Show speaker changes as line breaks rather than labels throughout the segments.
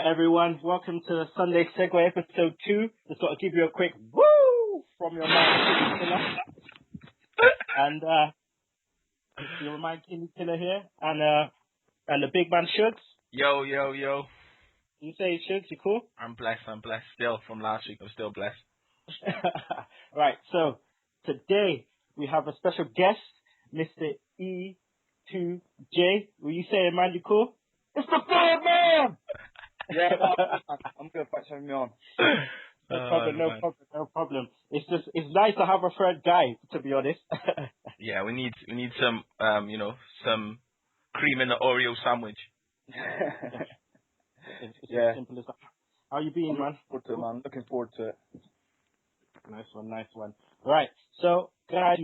everyone. Welcome to Sunday Segue episode 2. Just got to give you a quick woo from your man, Kinny Killa. And your man, Kinny Killa here. And the big man, Sugs.
Yo.
You say, Sugs, you cool?
I'm blessed. Still from last week. I'm still blessed.
Right, so today we have a special guest, Mr. E2J. Will you say it, man? You cool?
It's the third man! Yeah, I'm good. Thanks for having me on.
No problem. It's nice to have a third guy, to be honest.
Yeah, we need some, some cream in the Oreo sandwich.
It's as simple as that. How you been, man?
Looking forward to it.
Nice one. Right, so guys,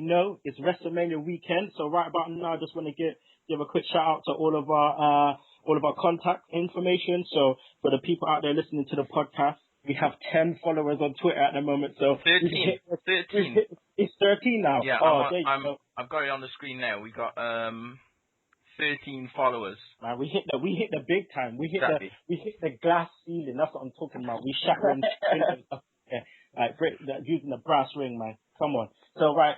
it's Wrestlemania weekend. So right about now, I just want to give a quick shout out to all of our contact information. So for the people out there listening to the podcast, we have 10 followers on Twitter at the moment. So
13.
It's 13 now.
Yeah, I've got it on the screen now. We got 13 followers.
Man, we hit the big time. We hit the glass ceiling. That's what I'm talking about. We shattering using the brass ring, man. Come on. So right,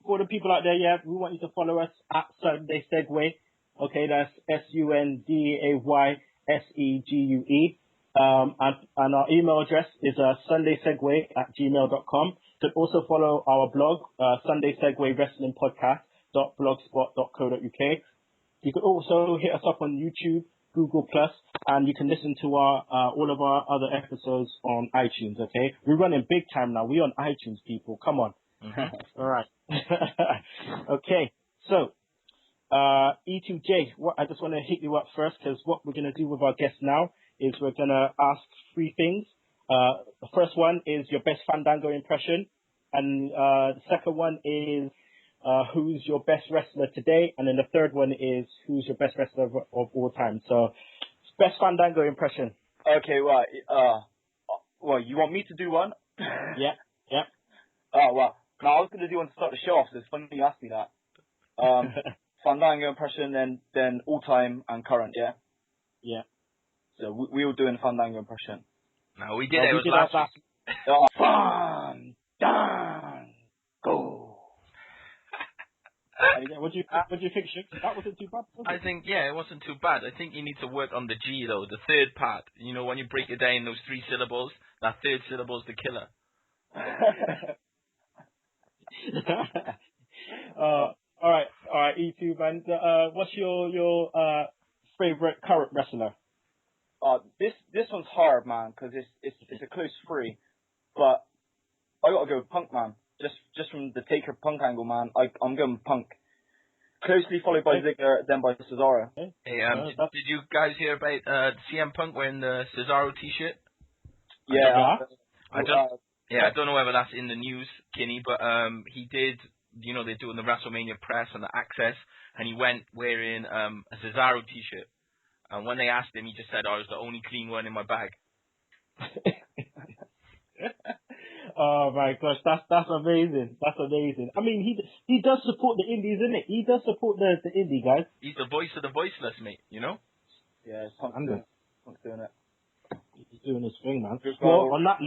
for the people out there, we want you to follow us at Sunday Segue. Okay, that's SUNDAYSEGUE. And our email address is sundaysegue@gmail.com. You can also follow our blog, Sunday Segue Wrestling Podcast.blogspot.co.uk. You can also hit us up on YouTube, Google Plus, and you can listen to all of our other episodes on iTunes. Okay, we're running big time now. We're on iTunes, people. Come on. All right. Okay, so. E2J, I just want to hit you up first because what we're going to do with our guests now is we're going to ask 3 things. The first one is your best Fandango impression. And the second one is who's your best wrestler today. And then the third one is who's your best wrestler of all time. So, best Fandango impression.
Okay, right. Well, you want me to do one?
Yeah.
Oh, well. No, I was going to do one to start the show off, so it's funny you asked me that. Fandango impression, then all time and current, yeah?
Yeah.
So we were doing a Fandango impression.
No, we did. It was last week.
Fandango.
What do you think, Shik? That wasn't too bad, was it?
I think, it wasn't too bad. I think you need to work on the G, though, the third part. You know, when you break it down, those 3 syllables, that third syllable is the killer.
All right, E2 man. What's your favorite current wrestler?
This one's hard, man, because it's a close 3, but I gotta go with Punk, man. Just from the Taker Punk angle, man. I'm going with Punk. Closely followed by Ziggler, then by Cesaro.
Hey, did you guys hear about CM Punk wearing the Cesaro T-shirt?
Yeah.
I don't know whether that's in the news, Kinny, but he did. You know, they're doing the Wrestlemania press and the access, and he went wearing a Cesaro T-shirt. And when they asked him, he just said, "I was the only clean one in my bag."
Oh my gosh, that's amazing. That's amazing. I mean, he does support the indies, isn't it? He does support the indie guys.
He's the voice of the voiceless, mate. You know?
Yeah, Punk's doing it.
He's doing his thing, man. Well, on that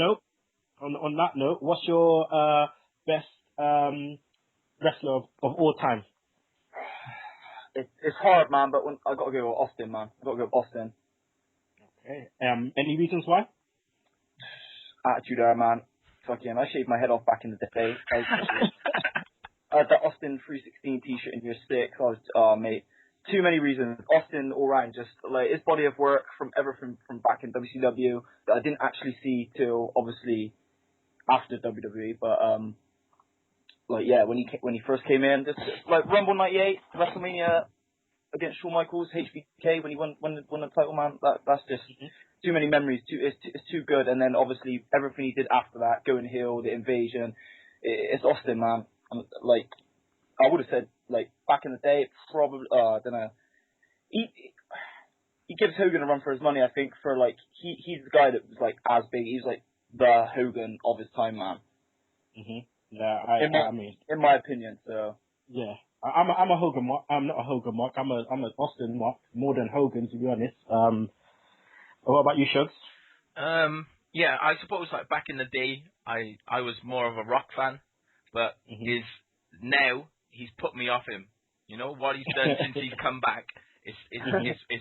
note, what's your best wrestler of all time?
It's hard, man, but I gotta go with Austin, man. I gotta go with Austin.
Okay. Any reasons why?
Attitude era, man. Fucking, I shaved my head off back in the day. I had that Austin 316 T-shirt in year 6. Mate, too many reasons. Austin, all round, just like his body of work from everything from back in WCW that I didn't actually see till obviously after WWE, but when he first came in, just like Rumble '98, WrestleMania against Shawn Michaels, HBK when he won the title, man. That's just too many memories. It's too good. And then obviously everything he did after that, going heel, the invasion, it's Austin, man. Like I would have said, like back in the day, probably I don't know. He gives Hogan a run for his money. I think for like he's the guy that was like as big. He's like the Hogan of his time, man.
Yeah,
in my opinion, so.
Yeah, I'm a Hogan mark. I'm not a Hogan mark. I'm an Austin mark more than Hogan, to be honest. What about you, Shugs?
Yeah, I suppose like back in the day, I was more of a Rock fan, but now he's put me off him. You know what he's done since he's come back is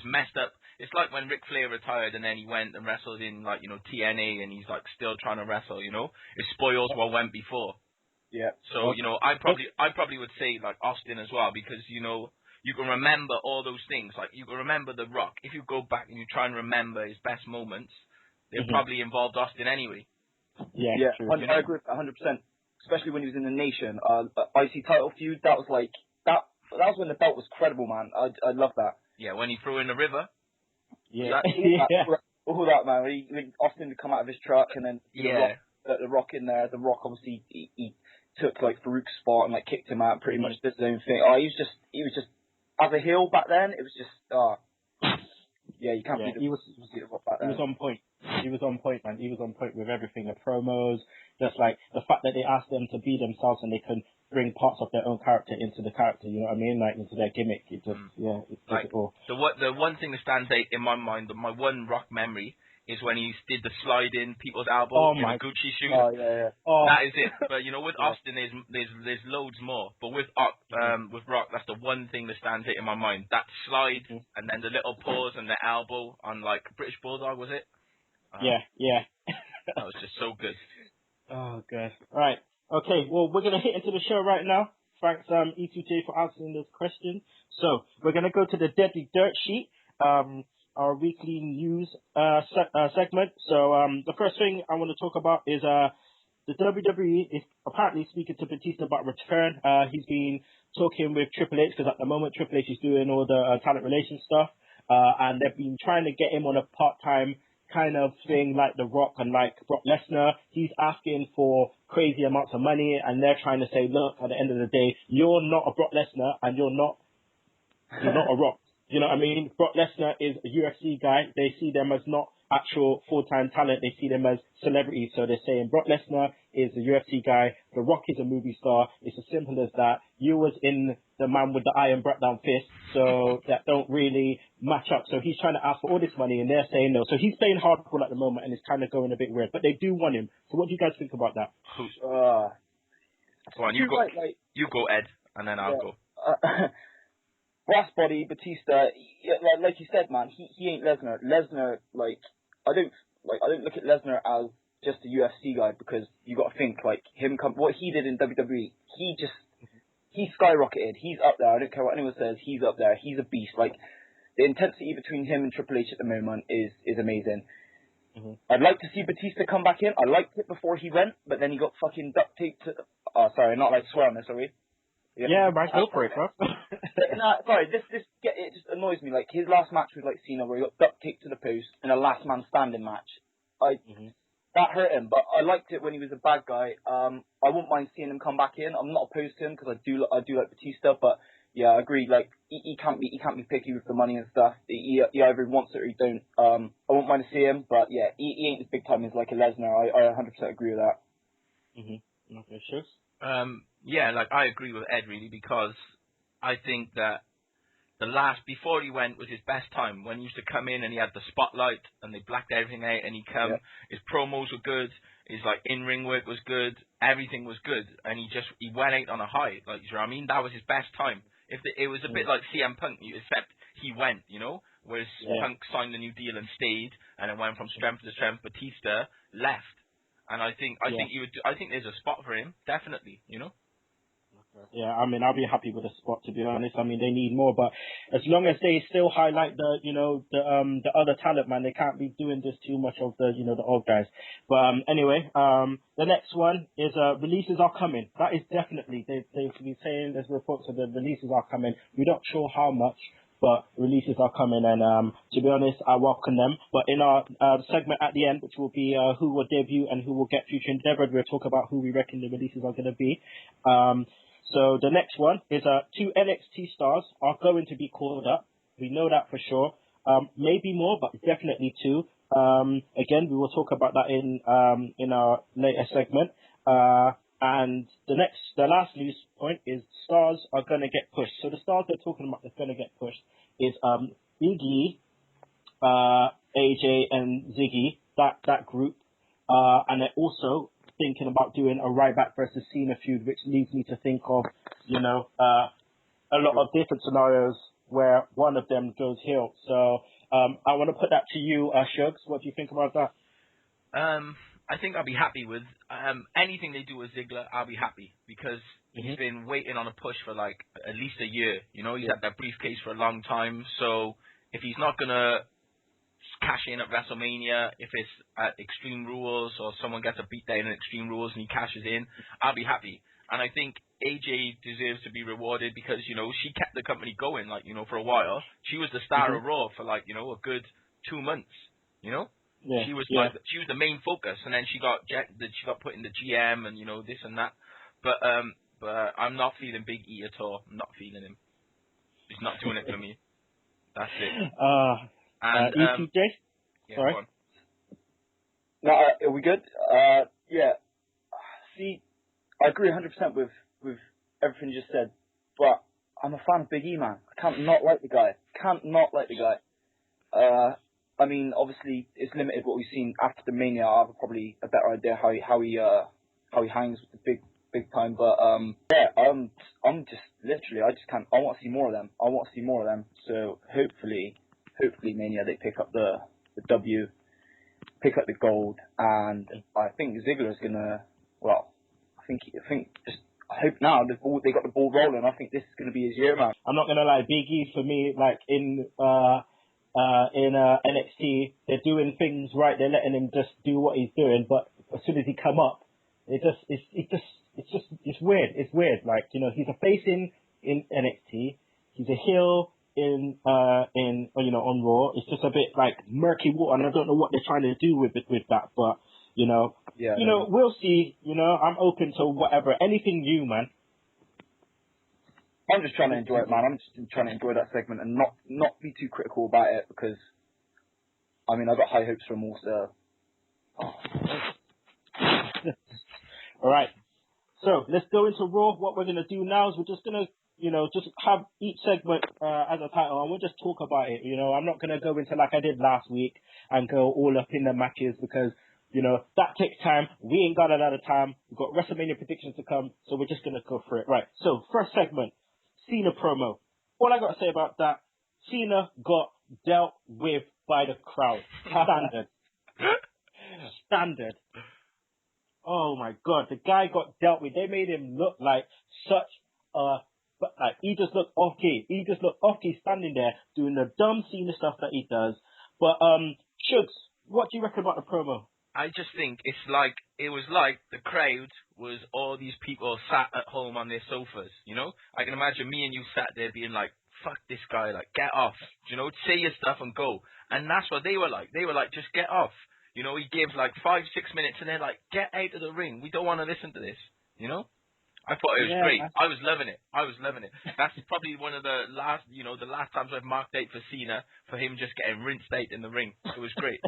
messed up. It's like when Ric Flair retired and then he went and wrestled in like TNA and he's like still trying to wrestle. You know, it spoils what went before.
Yeah.
So I probably would say like Austin as well, because you can remember all those things. Like you can remember The Rock. If you go back and you try and remember his best moments, they probably involved Austin anyway.
Yeah, true.
I agree with that 100%. Especially when he was in the Nation, IC title feud. That was like that. That was when the belt was credible, man. I love that.
Yeah, when he threw in the river.
Yeah.
All that, man. When Austin would come out of his truck and then the Rock in there. The Rock obviously he took like Farouk's spot and like kicked him out. Pretty much did his own thing. He was just as a heel back then. It was just you can't beat the Rock back then.
He was on point. He was on point, man. He was on point with everything. The promos, just like the fact that they asked them to be themselves and they can bring parts of their own character into the character. You know what I mean? Like into their gimmick. It just it does it all.
The one thing that stands out in my mind, my one Rock memory, is when he did the slide in people's elbow in the Gucci shoes.
Oh yeah.
That is it. But with Austin, there's loads more. But with Rock, that's the one thing that stands out in my mind. That slide and then the little pause and the elbow on like British Bulldog, was it?
Yeah.
That was just so good.
Oh god. Right. Okay. Well, we're gonna hit into the show right now. Thanks, E2J, for answering this question. So we're gonna go to the Deadly Dirt Sheet. Our weekly news segment. So the first thing I want to talk about is the WWE is apparently speaking to Batista about return. He's been talking with Triple H, because at the moment Triple H is doing all the talent relations stuff, and they've been trying to get him on a part-time kind of thing like The Rock and like Brock Lesnar. He's asking for crazy amounts of money, and they're trying to say, look, at the end of the day, you're not a Brock Lesnar and you're not a Rock. You know what I mean? Brock Lesnar is a UFC guy. They see them as not actual full-time talent. They see them as celebrities. So they're saying Brock Lesnar is a UFC guy. The Rock is a movie star. It's as simple as that. You was in The Man with the Iron Brought Down Fist. So that don't really match up. So he's trying to ask for all this money and they're saying no. So he's playing hardball at the moment and it's kind of going a bit weird. But they do want him. So what do you guys think about that?
Go on, you go, Ed, and then I'll go.
Brass body, Batista, like you said, man, he ain't Lesnar. Lesnar, I don't look at Lesnar as just a UFC guy, because you got to think what he did in WWE. He skyrocketed. He's up there. I don't care what anyone says. He's up there. He's a beast. Like the intensity between him and Triple H at the moment is amazing. Mm-hmm. I'd like to see Batista come back in. I liked it before he went, but then he got fucking duct taped to. Oh, sorry, not like swear on this, are we?
Yeah, right, go for it, bro.
Sorry, it just annoys me. Like his last match with Cena, where he got duct taped to the post in a last man standing match. That hurt him, but I liked it when he was a bad guy. I wouldn't mind seeing him come back in. I'm not opposed to him because I do like Batista, but yeah, I agree. Like he can't be picky with the money and stuff. He either wants it or he don't. I wouldn't mind to see him, but yeah, he ain't as big time as like a Lesnar. I 100% agree with that.
Okay, sure.
Yeah, I agree with Ed really, because I think that before he went was his best time, when he used to come in and he had the spotlight and they blacked everything out and his promos were good, his in-ring work was good, everything was good, and he went out on a high, you know what I mean? That was his best time. It was a bit like CM Punk, except he went, whereas Punk signed a new deal and stayed, and it went from strength to strength. Batista left. And I think there's a spot for him, definitely,
Yeah, I mean, I'll be happy with the spot, to be honest. I mean, they need more, but as long as they still highlight the other talent, man, they can't be doing this too much of the old guys. But anyway, the next one is releases are coming. That is definitely, they've been saying there's reports of the releases are coming. We're not sure how much, but releases are coming, and to be honest, I welcome them. But in our segment at the end, which will be who will debut and who will get future endeavored, we'll talk about who we reckon the releases are going to be. So the next one is 2 NXT stars are going to be called up. We know that for sure. Maybe more, but definitely 2. Again, we will talk about that in our later segment. And the last news point is stars are going to get pushed. So the stars they're talking about that's going to get pushed is Big E, AJ and Ziggy, that group, and they're also thinking about doing a Ryback versus Cena feud, which leads me to think of, a lot of different scenarios where one of them goes heel. So I want to put that to you, Shugs. What do you think about that?
I think I'll be happy with anything they do with Ziggler. I'll be happy because he's been waiting on a push for like at least a year. You know, he's had that briefcase for a long time. So if he's not gonna cash in at WrestleMania, if it's at Extreme Rules or someone gets a beatdown at Extreme Rules and he cashes in, I'll be happy. And I think AJ deserves to be rewarded because, she kept the company going, for a while. She was the star of Raw for, a good 2 months, Yeah, she was she was the main focus, and then she got put in the GM and, this and that. But I'm not feeling Big E at all. I'm not feeling him. He's not doing it for me. That's it. And
ETJ?
Yeah,
sorry.
No, are we good? Yeah. See, I agree 100% with everything you just said, but I'm a fan of Big E, man. I can't not like the guy. I mean, obviously, it's limited what we've seen after the Mania. I have probably a better idea how he hangs with the big time. But I'm just literally, I just can't. I want to see more of them. So hopefully Mania they pick up the W, pick up the gold, and I think Ziggler's gonna. Well, I hope now they got the ball rolling. I think this is gonna be his year, man.
I'm not gonna lie, Big E for me, like in NXT, they're doing things right. They're letting him just do what he's doing, but as soon as he come up, it's weird. It's weird. Like, he's a face in NXT. He's a heel on Raw. It's just a bit like murky water, and I don't know what they're trying to do with that. But we'll see. I'm open to whatever, anything new, man.
I'm just trying to enjoy it, man. I'm just trying to enjoy that segment and not be too critical about it because, I mean, I've got high hopes for him also.
All right. So let's go into Raw. What we're gonna do now is we're just gonna, just have each segment as a title, and we'll just talk about it. I'm not gonna go into like I did last week and go all up in the matches because, that takes time. We ain't got a lot of time. We've got WrestleMania predictions to come, so we're just gonna go for it. Right. So first segment. Cena promo. All I got to say about that, Cena got dealt with by the crowd. Standard. Oh my God, the guy got dealt with. They made him look like he just looked off key. He just looked off key standing there doing the dumb Cena stuff that he does. But, Shugs, what do you reckon about the promo?
I just think it was like the crowd was all these people sat at home on their sofas, I can imagine me and you sat there being like, fuck this guy, like, get off, say your stuff and go. And that's what they were like. They were like, just get off. He gives like 5-6 minutes and they're like, get out of the ring. We don't want to listen to this, I thought it was great. I was loving it. That's probably one of the last times I've marked out for Cena, for him just getting rinsed out in the ring. It was great.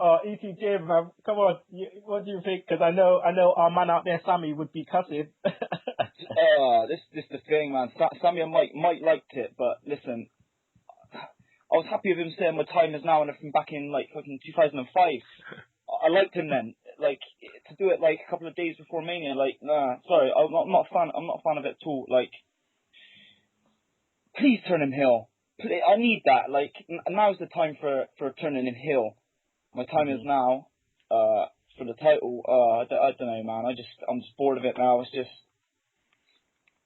Oh, ETJ, man, come on. What do you think? Because I know our man out there, Sammy, would be cussing.
This is the thing, man. Sammy and Mike liked it, but listen, I was happy with him saying my time is now and everything back in like fucking 2005. I liked him then. Like, to do it like a couple of days before Mania, like, nah, sorry, I'm not a fan of it at all. Like, please turn him heel. I need that. Like, now's the time for turning him heel. My time is now for the title. I don't know, man. I'm just bored of it now. It's just.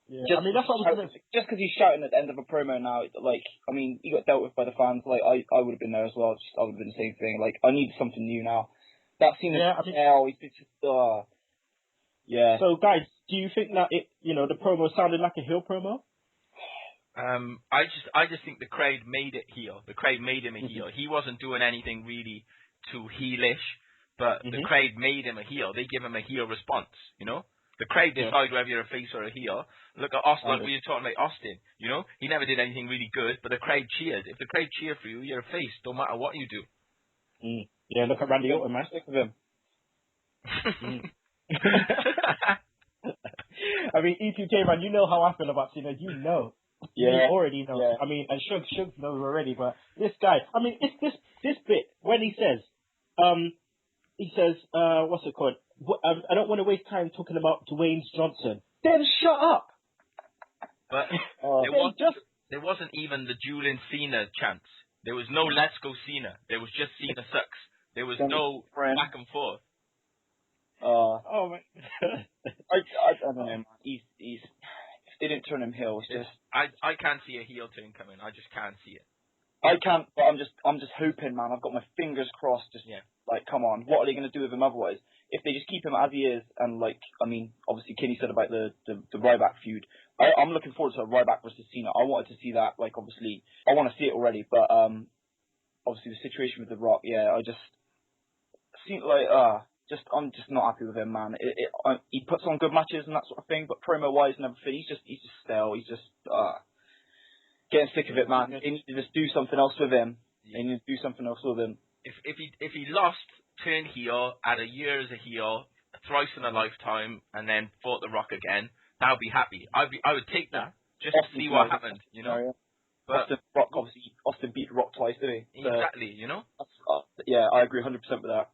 Yeah, I mean, that's what I was gonna... Just because he's shouting at the end of a promo now, like, I mean, he got dealt with by the fans. Like, I would have been there as well. I would have been the same thing. Like, I need something new now. That scene is he's just, yeah.
So, guys, do you think that the promo sounded like a heel promo?
I just think the crowd made it heel. The crowd made him a heel. He wasn't doing anything really too heelish, but the crowd made him a heel. They give him a heel response, The crowd decide whether you're a face or a heel. Look at Austin, like we were talking about Austin, He never did anything really good, but the crowd cheered. If the crowd cheer for you, you're a face, no matter what you do.
Yeah, look at Randy Orton, man.
Stick with him.
I mean, ETJ, man, you know how I feel about Cena. he already knows.
Yeah.
I mean, and Sugs knows already, but this guy, I mean, it's this bit when he says, what's it called? I don't want to waste time talking about Dwayne Johnson. Then shut up.
But there wasn't even the Julian Cena chance. There was no Let's Go Cena. There was just Cena sucks. There was no back and forth.
Oh man.
I don't know, man. He's if they didn't turn him heel, it's just
I can't see a heel turn coming. I just can't see it.
I can't, but I'm just hoping, man. I've got my fingers crossed. Like, come on, what are they going to do with him otherwise? If they just keep him as he is, and like, I mean, obviously, Kinny said about the Ryback feud. I'm looking forward to a Ryback versus Cena. I wanted to see that. Like, obviously, I want to see it already, but obviously the situation with The Rock, I just seem like I'm just not happy with him, man. He puts on good matches and that sort of thing, but promo wise and everything, he's just stale. He's just getting sick of it, man. They need to just do something else with him. They need to do something else with him.
If he lost, turned heel, had a year as a heel, thrice in a lifetime, and then fought The Rock again, I would be happy. I would take that just to see what happened, you know. But
Austin beat The Rock twice, didn't he?
Exactly, you know.
I agree 100% with that.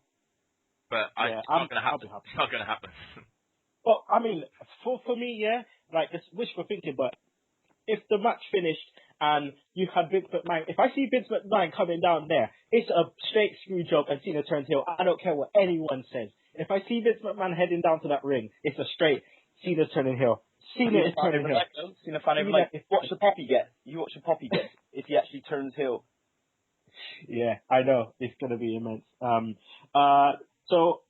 But it's not going to happen. It's not going to happen.
Well, I mean, for me, like it's wishful thinking, but if the match finished and you had Vince McMahon, if I see Vince McMahon coming down there, it's a straight screw job and Cena turns heel. I don't care what anyone says. If I see Vince McMahon heading down to that ring, it's a straight Cena turning heel. Cena is turning heel.
Cena fan even like, watch the pop he gets. You watch the pop he gets if he actually turns heel.
Yeah, I know. It's going to be immense. So,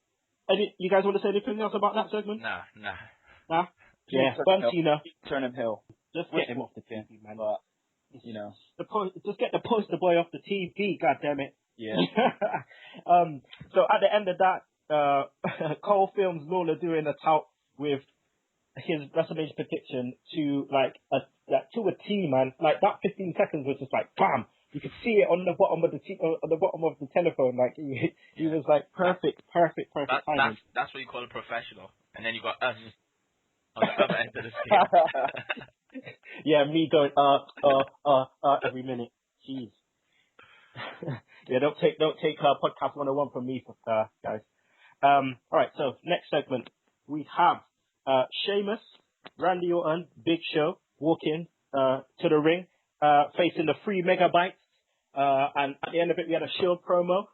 you guys want to say anything else about that segment? Nah? Yeah, burn Cena.
Turn him heel.
Just get him off the TV, man.
But, you know.
Just get the poster boy off the TV, goddammit.
Yeah.
So at the end of that, Cole films Lawler doing a tout with his WrestleMania prediction to to a T, man. Like that 15 seconds was just like bam. You could see it on the bottom of the telephone. Like he was like perfect timing.
That's what you call a professional. And then you got us on the other end of the scale.
Yeah, me going every minute. Jeez. Yeah, don't take podcast 101 from me, guys. All right, so next segment we have Sheamus, Randy Orton, Big Show walking to the ring, facing the 3 megabytes. And at the end of it, we had a Shield promo.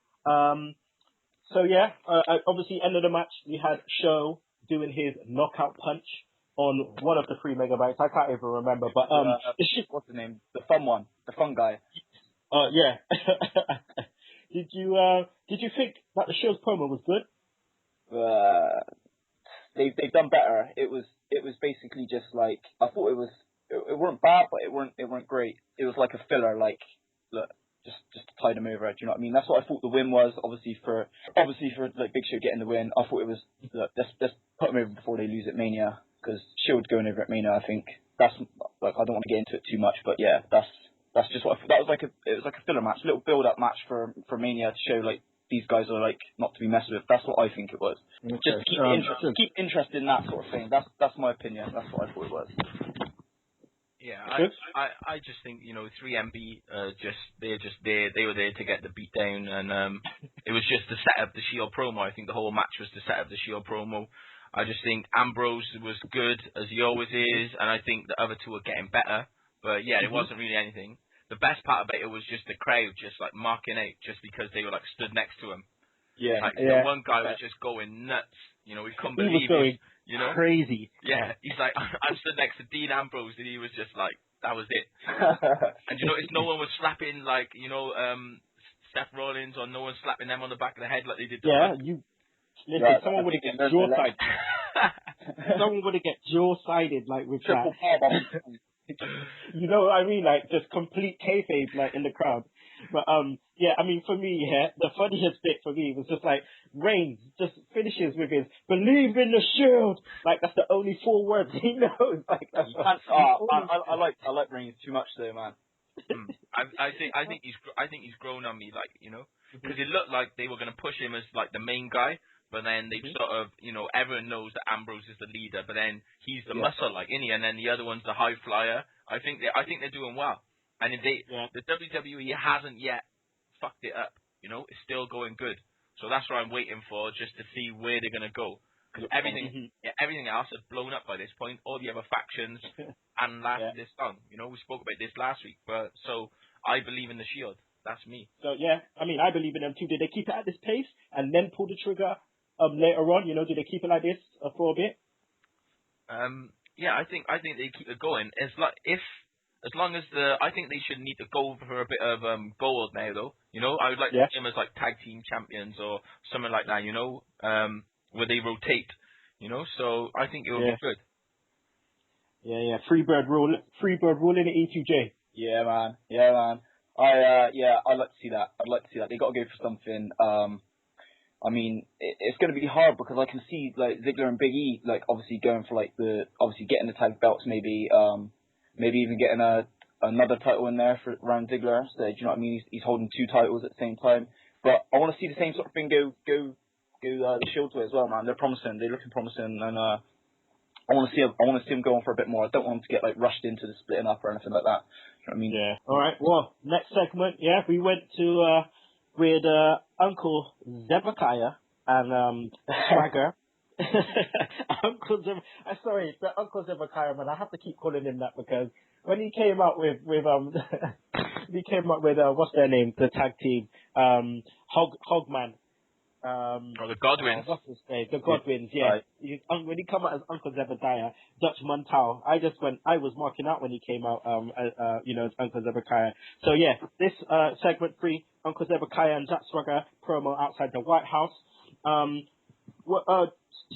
Obviously, end of the match, we had Show doing his knockout punch on one of the 3 megabytes. I can't even remember, but
what's the name? The fun one, the fun guy.
Yeah. Did you think that the Shield's promo was good?
They've done better. It was basically just like I thought it weren't bad, but it weren't great. It was like a filler, like look. Just to tide them over, do you know what I mean? That's what I thought the win was. Obviously for like Big Show getting the win, I thought it was let's put them over before they lose at Mania, because Shield going over at Mania, I think that's like I don't want to get into it too much, but yeah, that's just what that was like it was like a filler match, a little build up match for Mania to show like these guys are like not to be messed with. That's what I think it was. Okay. Just to keep interest in that sort of thing. That's my opinion. That's what I thought it was.
Yeah, I just think 3MB they're just there. They were there to get the beat down, and it was just to set up the Shield promo. I think the whole match was to set up the Shield promo. I just think Ambrose was good as he always is, and I think the other two are getting better. But yeah, it wasn't really anything. The best part about it was just the crowd just like marking out just because they were like stood next to him.
Yeah,
the one guy was just going nuts. We couldn't believe it.
Crazy.
Yeah, he's like, I'm stood next to Dean Ambrose, and he was just like, that was it. And if no one was slapping Seth Rollins, or no one slapping them on the back of the head like they did.
Someone would have get jaw-sided. Someone would have get jaw-sided like with
triple
that. You know what I mean? Like just complete kayfabe like in the crowd. But I mean for me, the funniest bit for me was just like Reigns just finishes with his "believe in the Shield." Like that's the only 4 words he knows. Like
I like Reigns too much though, man.
I think he's grown on me, like because it looked like they were going to push him as like the main guy. But then they sort of, everyone knows that Ambrose is the leader, but then he's the muscle, like, isn't he? And then the other one's the high flyer. I think they're doing well. And if the WWE hasn't yet fucked it up. You know, it's still going good. So that's what I'm waiting for, just to see where they're gonna go. Because everything else has blown up by this point. All the other factions and lasted this long. You know, we spoke about this last week. But so I believe in the Shield. That's me.
So yeah, I mean, I believe in them too. Did they keep it at this pace and then pull the trigger later on? You know, did they keep it like this for a bit?
Yeah, I think they keep it going. As long as I think they should need to go for a bit of gold now, though. You know, I would like to see them as like tag team champions or something like that. You know, where they rotate. You know, so I think it will be good. Yeah.
Freebird rule in the E2J.
Yeah, man. I'd like to see that. They got to go for something. I mean, it's going to be hard because I can see like Ziggler and Big E like obviously going for like obviously getting the tag belts, maybe even getting another title in there for around Ziggler. So do you know what I mean? He's holding 2 titles at the same time. But I want to see the same sort of thing go the Shield way as well, man. They're promising. They're looking promising, and I want to see them go on for a bit more. I don't want them to get like rushed into the splitting up or anything like that. You know what I mean?
Yeah. All right. Well, next segment. Yeah, we went to with Uncle Zebekiah and Swagger. Uncle sorry, the Uncle Zebekiah, man. I have to keep calling him that because when he came out with what's their name? The tag team, Hogman.
The Godwins.
What's his name? The Godwins, yeah. Right. When he came out as Uncle Zebediah, Dutch Montal, I was marking out when he came out, as Uncle Zebekiah. So yeah, this segment 3, Uncle Zebekiah and Jack Swagger promo outside the White House. Do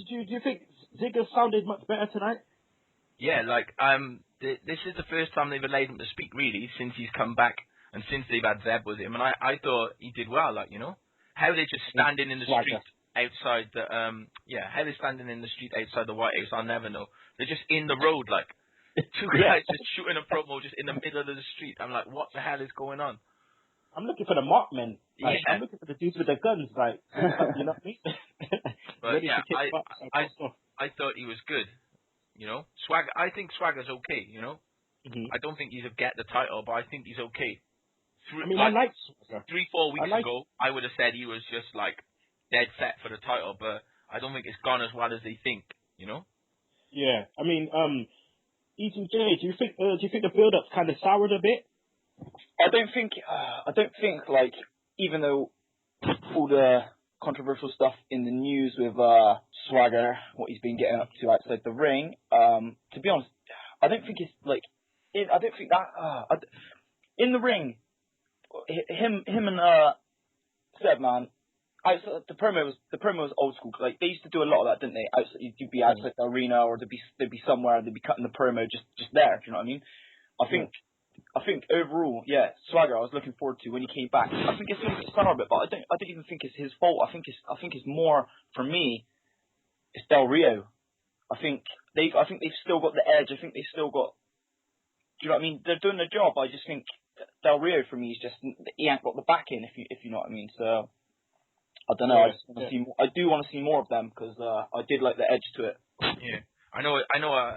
you think Ziggler sounded much better tonight?
Yeah, like this is the first time they've allowed him to speak really since he's come back and since they've had Zeb with him, and I thought he did well, like, you know. How they're just standing in the street outside the how they're standing in the street outside the White House, I'll never know. They're just in the road, like 2 guys just shooting a promo just in the middle of the street. I'm like, what the hell is going on?
I'm looking for the markmen. Like, I'm looking for the dudes with the guns, like, you know what I mean?
But yeah, I thought he was good. You know, I think Swagger's okay. You know, I don't think he's a get the title, but I think he's okay.
I like Swagger.
3-4 weeks ago, I would have said he was just like dead set for the title, but I don't think it's gone as well as they think. You know?
Yeah, I mean, E2J, do you think the build-up's kind of soured a bit?
I don't think like, even though all the controversial stuff in the news with Swagger, what he's been getting up to outside the ring, to be honest, I don't think it's like, I don't think that in the ring. Him and Seb, man. The promo was old school. Like, they used to do a lot of that, didn't they? You'd be outside the arena, or they'd be somewhere, they'd be cutting the promo just there. Do you know what I mean? I think overall, yeah, Swagger, I was looking forward to when he came back. I think it's a little bit sour, but I don't even think it's his fault. I think it's more, for me, it's Del Rio. I think they've still got the edge. I think they've still got. Do you know what I mean? They're doing their job. I just think Del Rio for me is just, he ain't got the backing, if you know what I mean. So I don't know. I just want to see more. I do want to see more of them because I did like the edge to it.
Yeah, I know what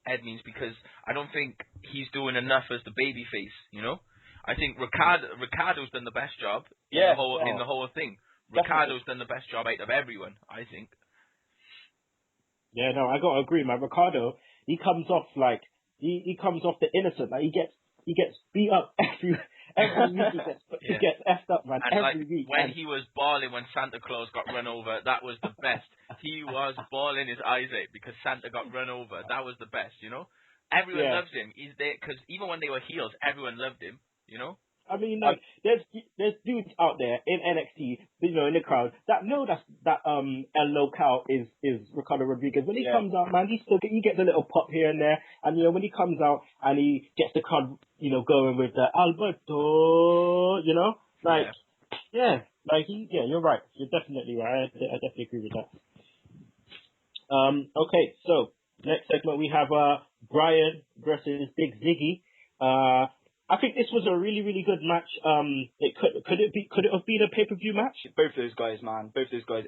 Ed means, because I don't think he's doing enough as the baby face. You know, I think Ricardo's done the best job in the whole thing. Ricardo's done the best job out of everyone, I think.
Yeah, no, I gotta agree, man. Ricardo, he comes off like he comes off the innocent. Like, he gets beat up every week. He gets effed up, man.
And
every week.
When he was bawling when Santa Claus got run over, that was the best. He was bawling his eyes out because Santa got run over. That was the best, you know. Everyone loves him. He's there because even when they were heels, everyone loved him. You know.
I mean, like, there's dudes out there in NXT, you know, in the crowd that know that El Local is Ricardo Rodriguez. When he comes out, man, he gets a little pop here and there, and you know, when he comes out and he gets the crowd, you know, going with the Alberto, you know, like, you're right. You're definitely right. I definitely agree with that. Okay, so next segment we have Brian versus Big Ziggy. I think this was a really, really good match. Could it have been a pay-per-view match?
Both those guys, man. Both those guys.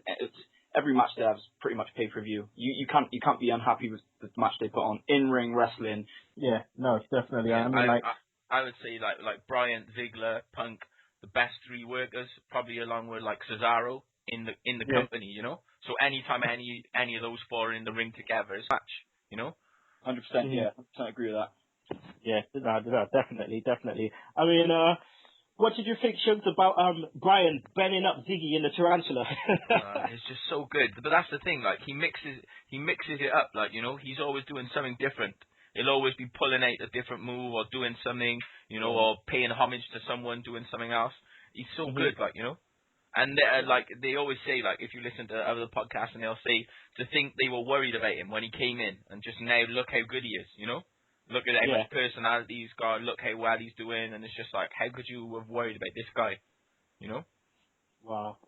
every match they have is pretty much pay-per-view. You can't be unhappy with the match they put on. In-ring wrestling.
Yeah, no, definitely.
Yeah,
I mean,
I would say like Bryant, Ziggler, Punk, the best three workers, probably along with like Cesaro in the company, you know. So anytime any of those four are in the ring together, it's a match, you know.
100%, yeah, 100% agree with that.
Yeah, no, definitely. I mean, what did you think, Shugs, about Brian bending up Ziggy in the tarantula?
It's just so good. But that's the thing, like he mixes it up, like, you know, he's always doing something different. He'll always be pulling out a different move or doing something, you know, or paying homage to someone doing something else. He's so good, like, you know. And like they always say, like, if you listen to other podcasts, and they'll say to think they were worried about him when he came in, and just now look how good he is, you know. Look at how much personality he's got. Look how well he's doing, and it's just like, how could you have worried about this guy, you know?
Wow,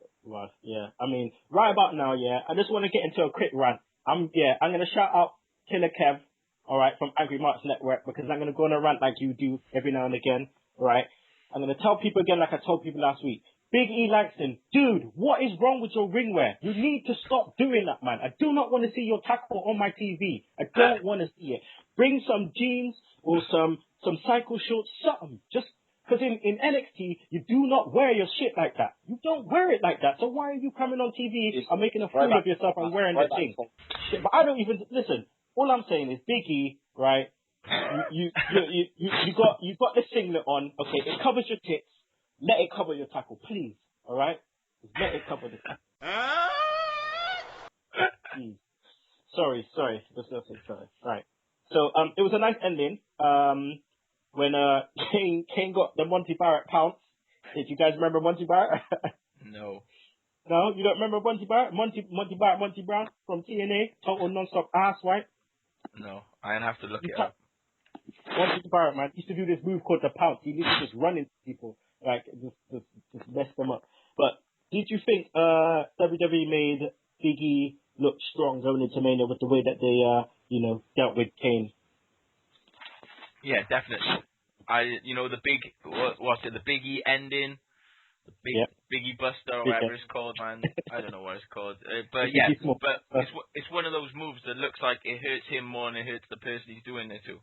yeah. I mean, right about now, I just want to get into a quick rant. I'm gonna shout out Killer Kev, all right, from Angry Marks Network, because I'm gonna go on a rant like you do every now and again, all right. I'm gonna tell people again, like I told people last week. Big E Langston, dude, what is wrong with your ringwear? You need to stop doing that, man. I do not want to see your tackle on my TV. I don't want to see it. Bring some jeans or some cycle shorts, something. Just because in NXT, you do not wear your shit like that. You don't wear it like that. So why are you coming on TV and making a fool of yourself and wearing the thing? Shit, but I don't even listen. All I'm saying is Big E, right? You got the singlet on. Okay, it covers your tits. Let it cover your tackle, please. All right? Just let it cover the tackle. Sorry. Just sorry. Right. So it was a nice ending. When Kane got the Monty Barrett pounce. Did you guys remember Monty Barrett?
No.
No, you don't remember Monty Barrett? Monty Barrett, Monty Brown from TNA, total non-stop ass, right?
No, I'd have to look it up.
Monty Barrett, man, used to do this move called the pounce. He used to just run into people, like just mess them up. But did you think WWE made Big E look strong going into Mania with the way that they dealt with Kane?
Yeah, definitely. The Big E ending, the Big E Buster, or whatever it's called, man. I don't know what it's called. But it's one of those moves that looks like it hurts him more than it hurts the person he's doing it to.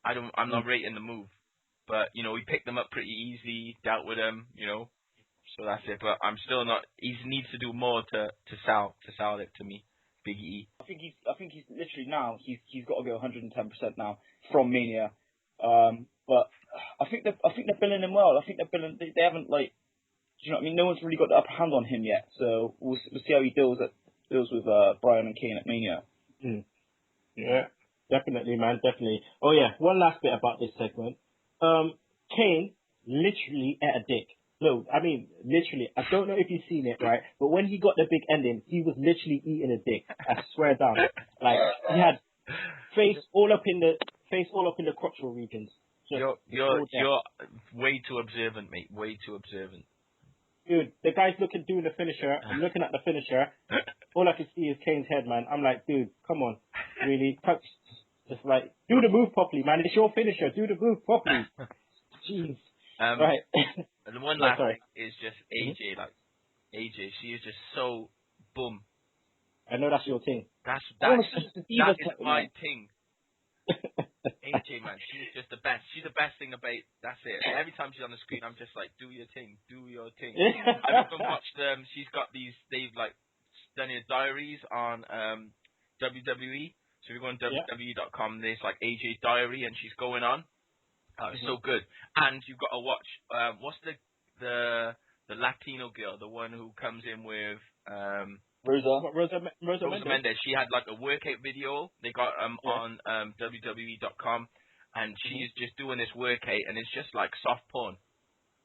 I'm not rating the move, but he picked them up pretty easy, dealt with them, so that's it. But I'm still not. He needs to do more to sell it to me, Big E.
I think he's literally now he's got to go 110% now from Mania. But I think they're billing him well. I think they haven't, like, do you know what I mean? No one's really got the upper hand on him yet. So we'll see how he deals with Brian and Kane at Mania.
Yeah, definitely, man, definitely. Oh yeah, one last bit about this segment. Kane literally ate a dick. No, I mean literally. I don't know if you've seen it, right? But when he got the big ending, he was literally eating a dick. I swear down. Like he had face all up in the crotchal regions.
You're way too observant, mate. Way too observant.
Dude, the guy's doing the finisher. I'm looking at the finisher. All I can see is Kane's head, man. I'm like, dude, come on, really? Just like, do the move properly, man. It's your finisher. Do the move properly. Jeez. Right.
And one last thing is just AJ. Like AJ, she is just so boom.
I know that's your thing.
That is my thing. AJ, man, she's just the best. She's the best thing about. That's it. Every time she's on the screen, I'm just like, do your thing, do your thing. I've even watched. She's got these. They've like done her diaries on WWE. So if you go on WWE.com, there's like AJ's diary, and she's going on. It's so good. And you've got to watch. What's the Latino girl, the one who comes in with
Rosa
Mendes. She had like a workout video. They got on WWE.com, and she's just doing this workout, and it's just like soft porn.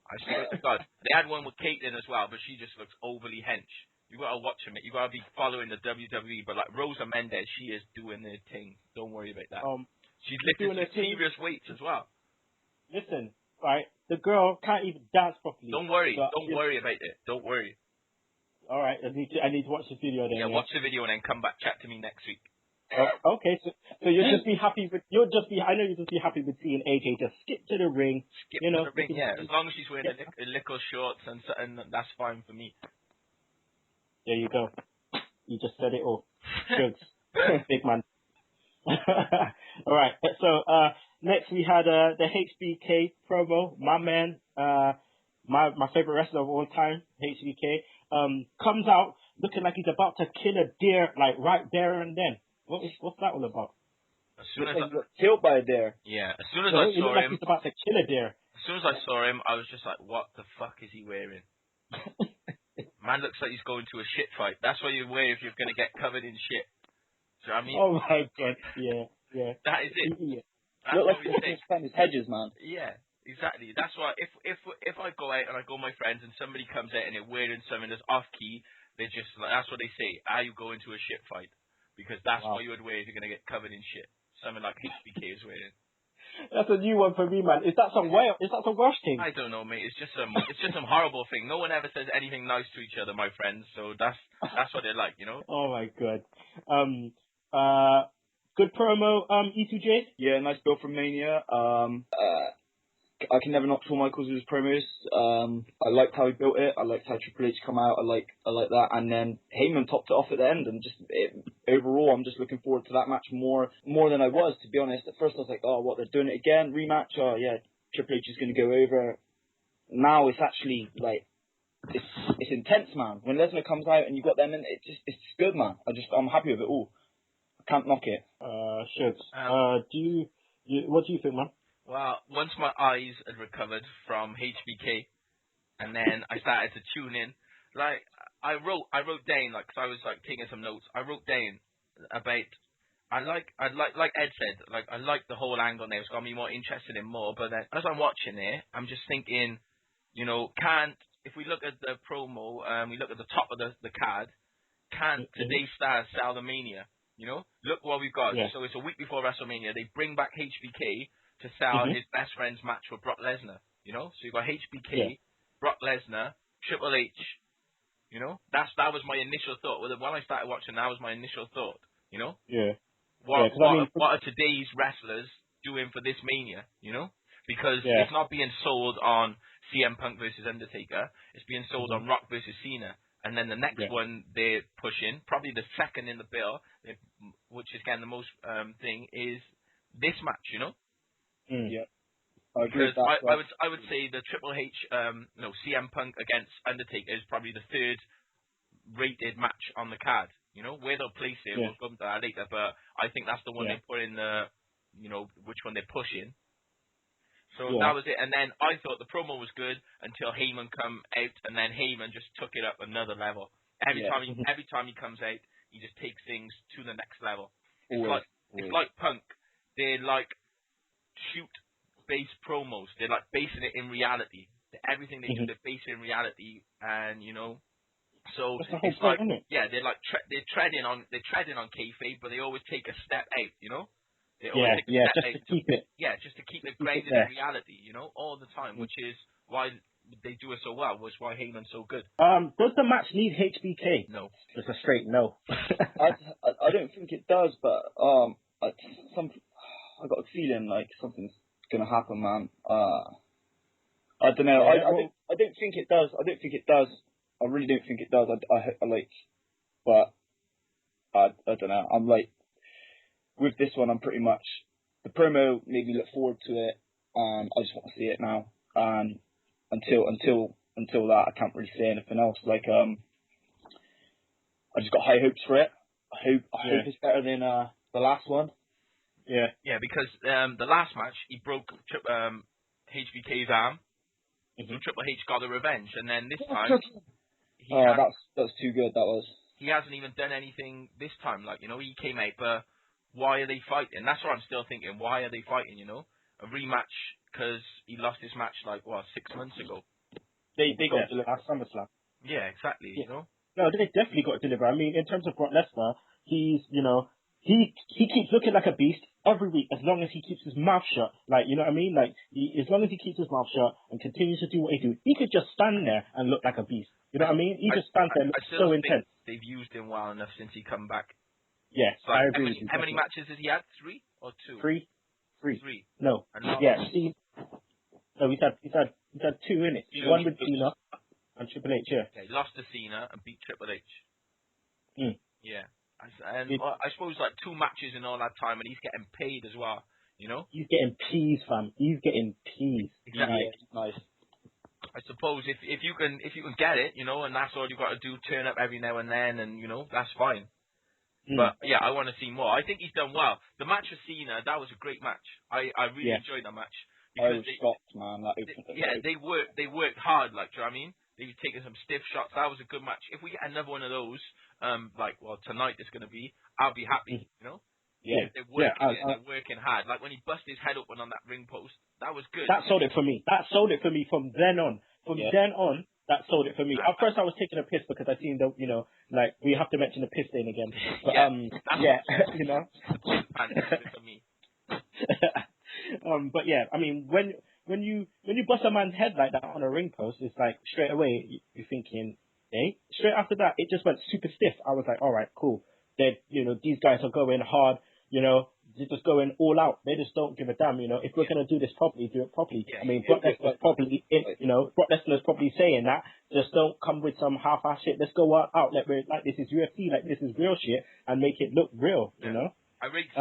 I swear to God. They had one with Caitlyn as well, but she just looks overly hench. You gotta watch them. You gotta be following the WWE. But like Rosa Mendes, she is doing her thing. Don't worry about that. She's lifting some serious weights as well.
Listen, right? The girl can't even dance properly.
Don't worry. Don't worry about it. Don't worry.
All right, I need to watch this video then.
Yeah, watch the video and then come back, chat to me next week.
Okay, so you'll just be happy with I know you'll just be happy with seeing AJ just skip to the ring.
To the ring, yeah. As long as she's wearing a little shorts and that's fine for me.
There you go. You just said it all. Sugs. Big man. All right. So next we had the HBK promo. My man, my favorite wrestler of all time, HBK, comes out looking like he's about to kill a deer, like right there and then. What's that all about?
As soon as
he got killed by a deer.
yeah, as soon as I saw him,
he's about to kill a deer.
as soon as I saw him, I was just like, what the fuck is he wearing? Man looks like he's going to a shit fight. That's what you wear if you're going to get covered in shit. Do you know what I mean?
Oh my god. Yeah.
That is it.
Yeah.
That's
Look
what
like
we
he's
think.
spend his hedges, man.
Yeah, exactly. That's why if I go out and I go with my friends and somebody comes out and they're wearing something that's off key, they're just like, that's what they say. Are you going to a shit fight? Because that's what you would wear if you're going to get covered in shit. Something like HBK is wearing.
That's a new one for me, man. Is that some Welsh thing?
I don't know, mate. It's just some horrible thing. No one ever says anything nice to each other, my friends. So that's what they're like, you know.
Oh my god. Good promo, E2J.
Yeah, nice build from Mania. I can never knock Shawn Michaels with his promos. I liked how he built it. I liked how Triple H come out. I like that. And then Heyman topped it off at the end. And overall, I'm just looking forward to that match more than I was, to be honest. At first, I was like, oh, what, they're doing it again? Rematch? Oh, yeah, Triple H is going to go over. Now it's actually, like, it's intense, man. When Lesnar comes out and you got them in, it's good, man. I'm happy with it all. I can't knock it.
Shugs. What do you think, man?
Well, once my eyes had recovered from HBK, and then I started to tune in, like I wrote down, like, 'cause I was like taking some notes. I wrote down about I like Ed said, like I like the whole angle now. It's got me more interested in more. But then as I'm watching it, I'm just thinking, you know, if we look at the promo, we look at the top of the card, can't today's stars sell the Mania? You know, look what we've got.
Yeah.
So it's a week before WrestleMania. They bring back HBK to sell his best friend's match with Brock Lesnar, you know? So you got HBK, Brock Lesnar, Triple H, you know? That was my initial thought. When I started watching, that was my initial thought, you know?
Yeah.
What are today's wrestlers doing for this Mania, you know? Because it's not being sold on CM Punk versus Undertaker. It's being sold on Rock versus Cena. And then the next one they're pushing, probably the second in the bill, which is again the most thing, is this match, you know?
Yeah.
Because I would say the Triple H, CM Punk against Undertaker is probably the third rated match on the card. You know, where they'll place it, we'll come to that later. But I think that's the one they put in the, you know, which one they're pushing. So that was it. And then I thought the promo was good until Heyman come out, and then Heyman just took it up another level. Every time he comes out, he just takes things to the next level. It's like Punk. They're like shoot-based promos. They're like basing it in reality. Everything they do, they're basing in reality, and you know, so it's like they're like they're treading on kayfabe, but they always take a step out. You know,
just to keep it.
Yeah, just to keep it grounded in reality. You know, all the time, which is why they do it so well. Was why Heyman's so good.
Does the match need HBK?
No,
it's a straight no.
I don't think it does, but I got a feeling like something's gonna happen, man. I don't know. I don't think it does. I don't think it does. I really don't think it does. I like, but I don't know. I'm like, with this one, I'm pretty much, the promo made me look forward to it, and I just want to see it now. And until that, I can't really say anything else. Like, I just got high hopes for it. I hope it's better than the last one.
Yeah, because the last match, he broke HBK's arm, so Triple H got the revenge, and then this time...
that's too good, that was.
He hasn't even done anything this time, like, you know, he came out, but why are they fighting? That's what I'm still thinking, why are they fighting, you know? A rematch, because he lost his match, 6 months ago.
They got to deliver at SummerSlam.
Yeah, exactly, you know?
No, they definitely got to deliver. I mean, in terms of Brock Lesnar, he's, you know, he keeps looking like a beast every week as long as he keeps his mouth shut. Like, you know what I mean? Like, as long as he keeps his mouth shut and continues to do what he do, he could just stand there and look like a beast. You know what I mean? He just stands there and looks so intense.
They've used him well enough since he come back.
Yeah,
so
I agree with you.
How many matches has he had? 3 or 2?
3.
3.
No. Yeah. No, he's had 2 in it.
Two.
One with Cena and Triple H. Yeah.
Okay, lost to Cena and beat Triple H. Yeah. I suppose like 2 matches in all that time, and he's getting paid as well. You know.
He's getting peas, fam. He's getting peas.
Exactly.
Yeah, nice.
I suppose if you can get it, you know, and that's all you got to do, turn up every now and then, and you know that's fine. But yeah, I want to see more. I think he's done well. The match with Cena, that was a great match. I really enjoyed that match
I was shocked, man.
They worked hard. Like, do you know what I mean? They were taking some stiff shots. That was a good match. If we get another one of those, tonight it's gonna be, I'll be happy. You know?
Yeah.
They're working hard. Like when he busted his head open on that ring post, that was good.
That sold it for me. From then on. Then on, that sold it for me. At first, I was taking a piss because I seen the, we have to mention the piss thing again. But, you know.
For me.
But yeah, I mean, when you bust a man's head like that on a ring post, it's like straight away you're thinking, straight after that, it just went super stiff. I was like, all right, cool. These guys are going hard. They're just going all out. They just don't give a damn. If we're gonna do this properly, do it properly. I mean, Brock Lesnar's probably, Brock Lesnar's probably saying that. Just don't come with some half-ass shit. Let's go out like this is UFC, like this is real shit, and make it look real. You know.
I rate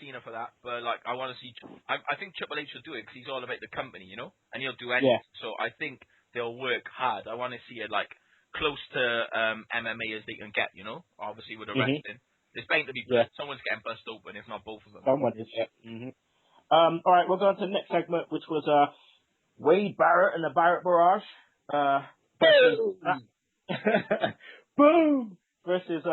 Cena for that, but like I want to see. I think Triple H will do it because he's all about the company, and he'll do anything. Yeah. So I think they'll work hard. I want to see it like close to MMA as they can get, obviously with the wrestling. There's bound to be someone's getting bust open, if not both of them.
Someone is. Yeah. Mm-hmm. All right, we'll go on to the next segment, which was Wade Barrett and the Barrett Barrage. Boom! Versus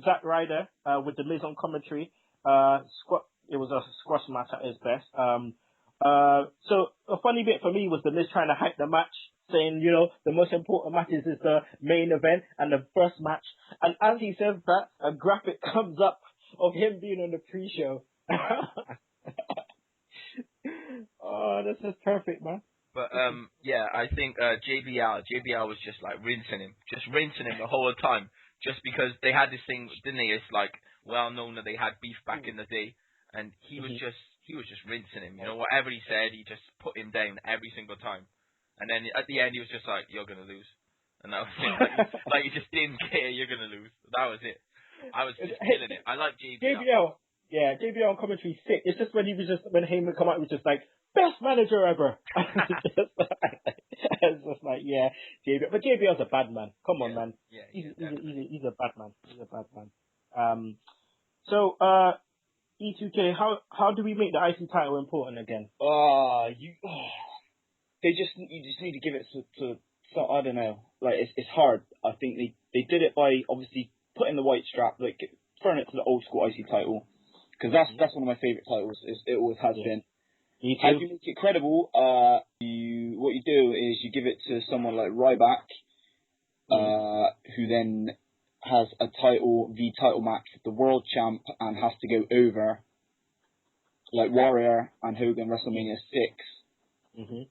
Zack Ryder with the Miz on commentary. It was a squash match at its best. So a funny bit for me was the Miz trying to hype the match, saying, the most important matches is the main event and the first match. And as he says that, a graphic comes up of him being on the pre-show. Oh, this is perfect, man.
But I think JBL was just like rinsing him the whole time, just because they had this thing, didn't they? It's like well known that they had beef back in the day, and he was just rinsing him. Whatever he said, he just put him down every single time. And then at the end, he was just like, "You're gonna lose," and that was it. Like he just didn't care. You're gonna lose. That was it. I was just killing it. I like JBL.
Yeah, JBL on commentary sick. It's just when Heyman come out, he was just like, best manager ever. It's just like, yeah, JBL. But JBL's a bad man. Come on, man. Yeah, he's a bad man. He's a bad man. So E2K, how do we make the IC title important again?
You just need to give it to I don't know. Like it's hard. I think they did it by obviously putting the white strap, like throwing it to the old school IC title, because that's one of my favorite titles. It always has been. How do you make it credible? What you do is you give it to someone like Ryback, who then has a title match with the world champ and has to go over, like Warrior and Hogan WrestleMania 6. Mm-hmm.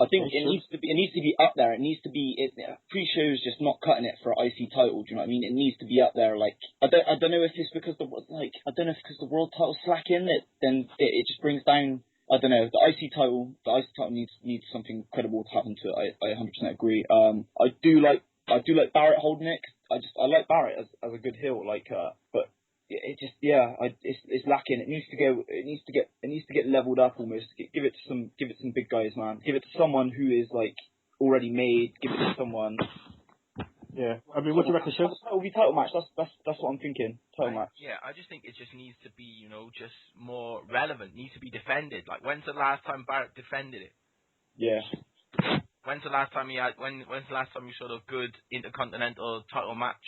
I think it needs to be up there. It needs to be. Pre-show's just not cutting it for IC title. Do you know what I mean? It needs to be up there. Like I don't know if it's because the world title's slacking. Then it just brings down. I don't know. The IC title needs something credible to happen to it. I 100% agree. I do like Barrett holding it. I like Barrett as a good heel. But it's lacking. It needs to get leveled up almost. Give it to some big guys, man. Give it to someone who is like already made. Give it to someone.
Yeah, I mean, what do you reckon, Shug?
Title match. That's what I'm thinking. Title match.
Yeah, I just think it just needs to be, just more relevant. Needs to be defended. Like, when's the last time Barrett defended it?
Yeah.
When's the last time when's the last time you saw a good intercontinental title match?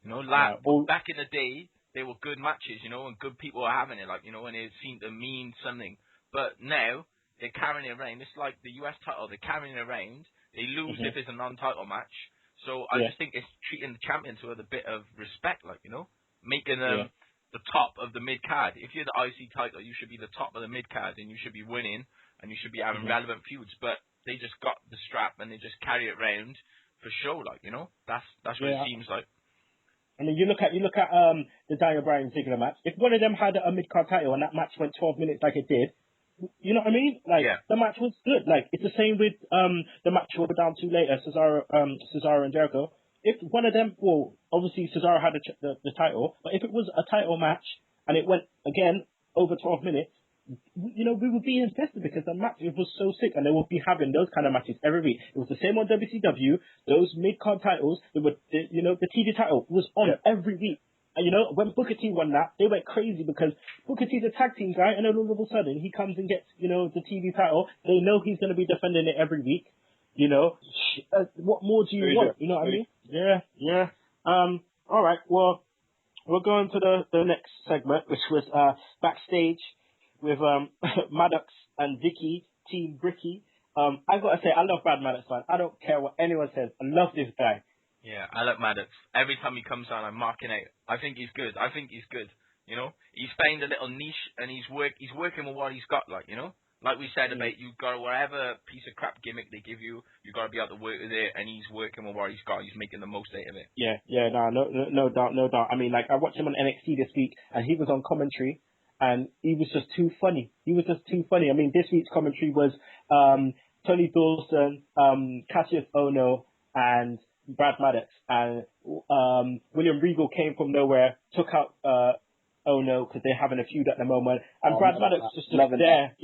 Back in the day, they were good matches, and good people were having it, and it seemed to mean something. But now they're carrying it around. It's like the US title. They're carrying it around. They lose if it's a non-title match. So I just think it's treating the champions with a bit of respect, making them the top of the mid-card. If you're the IC title, you should be the top of the mid-card, and you should be winning, and you should be having relevant feuds. But they just got the strap, and they just carry it around for show, That's what it seems like.
I mean, you look at the Daniel Bryan Ziggler match. If one of them had a mid-card title and that match went 12 minutes like it did, you know what I mean? The match was good. It's the same with the match we'll go down to later, Cesaro and Jericho. if one of them, well, obviously Cesaro had the title, but if it was a title match and it went again over 12 minutes, you know, we would be invested because the match, it was so sick, and they would be having those kind of matches every week. It was the same on WCW. Those mid-card titles, you know, the TV title was on every week. And, you know, when Booker T won that, they went crazy because Booker T's a tag team guy, and then all of a sudden he comes and gets, you know, the TV title. They know he's going to be defending it every week. You know, what more do you want? You know what I mean? Yeah. All right. Well, we'll go on to the next segment, which was backstage with Maddox and Vicky, Team Bricky. I gotta say, I love Brad Maddox, man. I don't care what anyone says. I love this guy.
Yeah, I love Maddox. Every time he comes on, I'm marking out. I think he's good. You know, he's found a little niche, and he's working with what he's got. Like, you know, like we said about you got whatever piece of crap gimmick they give you, you got to be able to work with it, and he's working with what he's got. He's making the most out of it.
No doubt. I mean, like, I watched him on NXT this week, and he was on commentary. And he was just too funny. I mean, this week's commentary was Tony Dawson, Cassius Ohno, and Brad Maddox. And William Regal came from nowhere, took out Ohno because they're having a feud at the moment. And Brad Maddox was just there.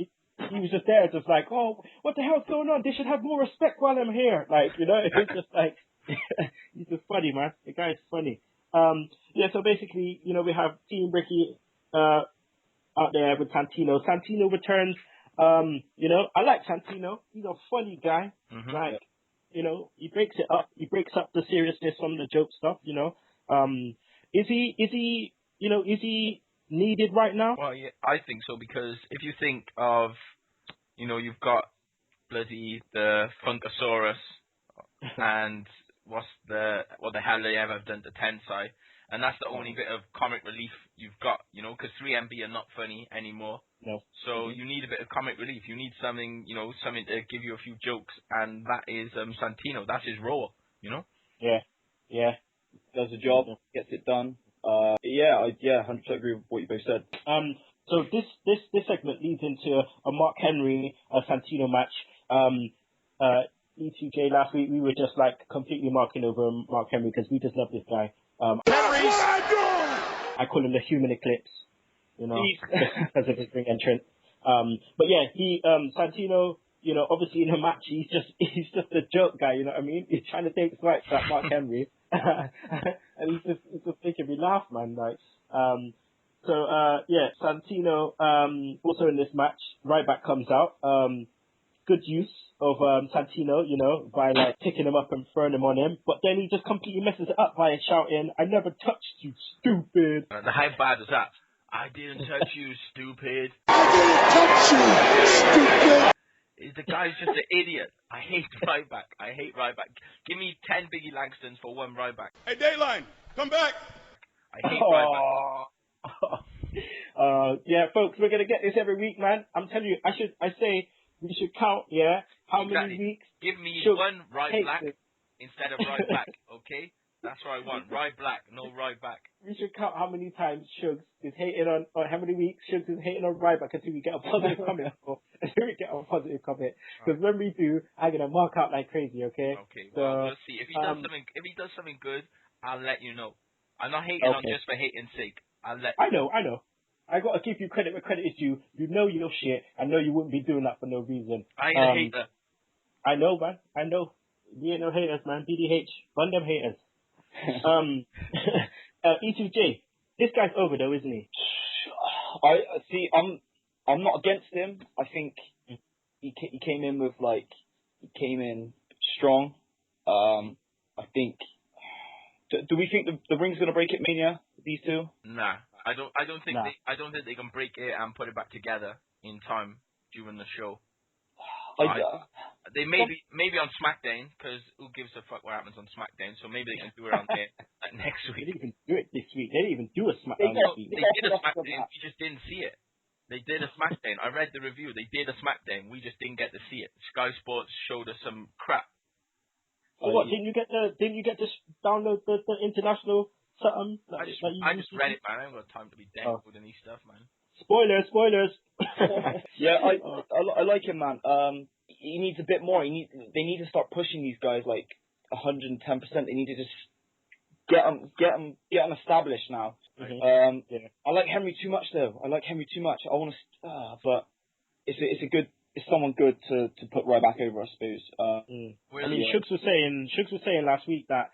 He was just there, just like, oh, what the hell's going on? They should have more respect while I'm here. Like, you know, it's just like, he's just funny, man. The guy's funny. So basically, you know, we have Team Ricky out there with Santino. Santino returns. You know, I like Santino. He's a funny guy.
Mm-hmm.
Like, you know, he breaks it up. He breaks up the seriousness from the joke stuff. You know, is he needed right now?
Well, yeah, I think so, because if you think of, you know, you've got bloody the Funkasaurus and what the hell they ever have done to Tensai. And that's the only bit of comic relief you've got, you know, because 3MB are not funny anymore.
No.
So you need a bit of comic relief. You need something, you know, something to give you a few jokes, and that is Santino. That's his role, you know.
Yeah.
Does the job, gets it done. I 100% agree with what you both said.
So this segment leads into a Mark Henry Santino match. E2J last week we were just like completely marking over Mark Henry because we just love this guy. I call him the human eclipse, you know, because of his ring entrance. But yeah, he Santino, you know, obviously in a match he's just a joke guy, you know what I mean? He's trying to take swipes at Mark Henry, and he's just making me laugh, man. Like, Santino also in this match, Ryback comes out. Good use of Santino, you know, by like picking him up and throwing him on him, but then he just completely messes it up by shouting, "I never touched you, stupid."
How bad is that? I didn't touch you, stupid.
I didn't touch you, stupid.
The guy's just an idiot. I hate Ryback. Give me 10 Biggie Langstons for one Ryback.
Hey, Dayline, come back.
I hate Ryback.
Yeah, folks, we're gonna get this every week, man. I'm telling you, I say we should count, how many weeks.
Give me one Ryback instead of Ryback, okay? That's what I want. Ryback, no Ryback.
We should count how many times Sugs is hating on, or how many weeks Sugs is hating on Ryback until we get a positive comment. Because when we do, I'm gonna mark out like crazy, okay?
Okay, well, we'll see. If he does something good, I'll let you know. I'm not hating on just for hating's sake. I know.
I gotta give you credit where credit is due. You know your shit. I know you wouldn't be doing that for no reason.
I ain't a hater.
I know, man. I know. We ain't no haters, man. BDH. Run them haters. E2J. This guy's over though, isn't he?
I see. I'm not against him. I think he came in strong. I think. Do we think the ring's gonna break at Mania? These two?
Nah. I don't think they can break it and put it back together in time during the show. They maybe on SmackDown, because who gives a fuck what happens on SmackDown? So maybe they can do it on there next week.
They didn't even do it this week. They didn't even do a SmackDown this week.
They did a SmackDown. We just didn't see it. They did a SmackDown. I read the review. They did a SmackDown. We just didn't get to see it. Sky Sports showed us some crap.
So what? Didn't you get to download the international something?
I just read it, man. I haven't got time to be downloading these stuff, man.
Spoilers.
Yeah, I like him, man. He needs a bit more. They need to start pushing these guys. Like, 110%. They need to just get him established now.
Yeah.
I like Henry too much though. I want to, but it's someone good to put right back over, I suppose.
I mean, Shugs was saying last week that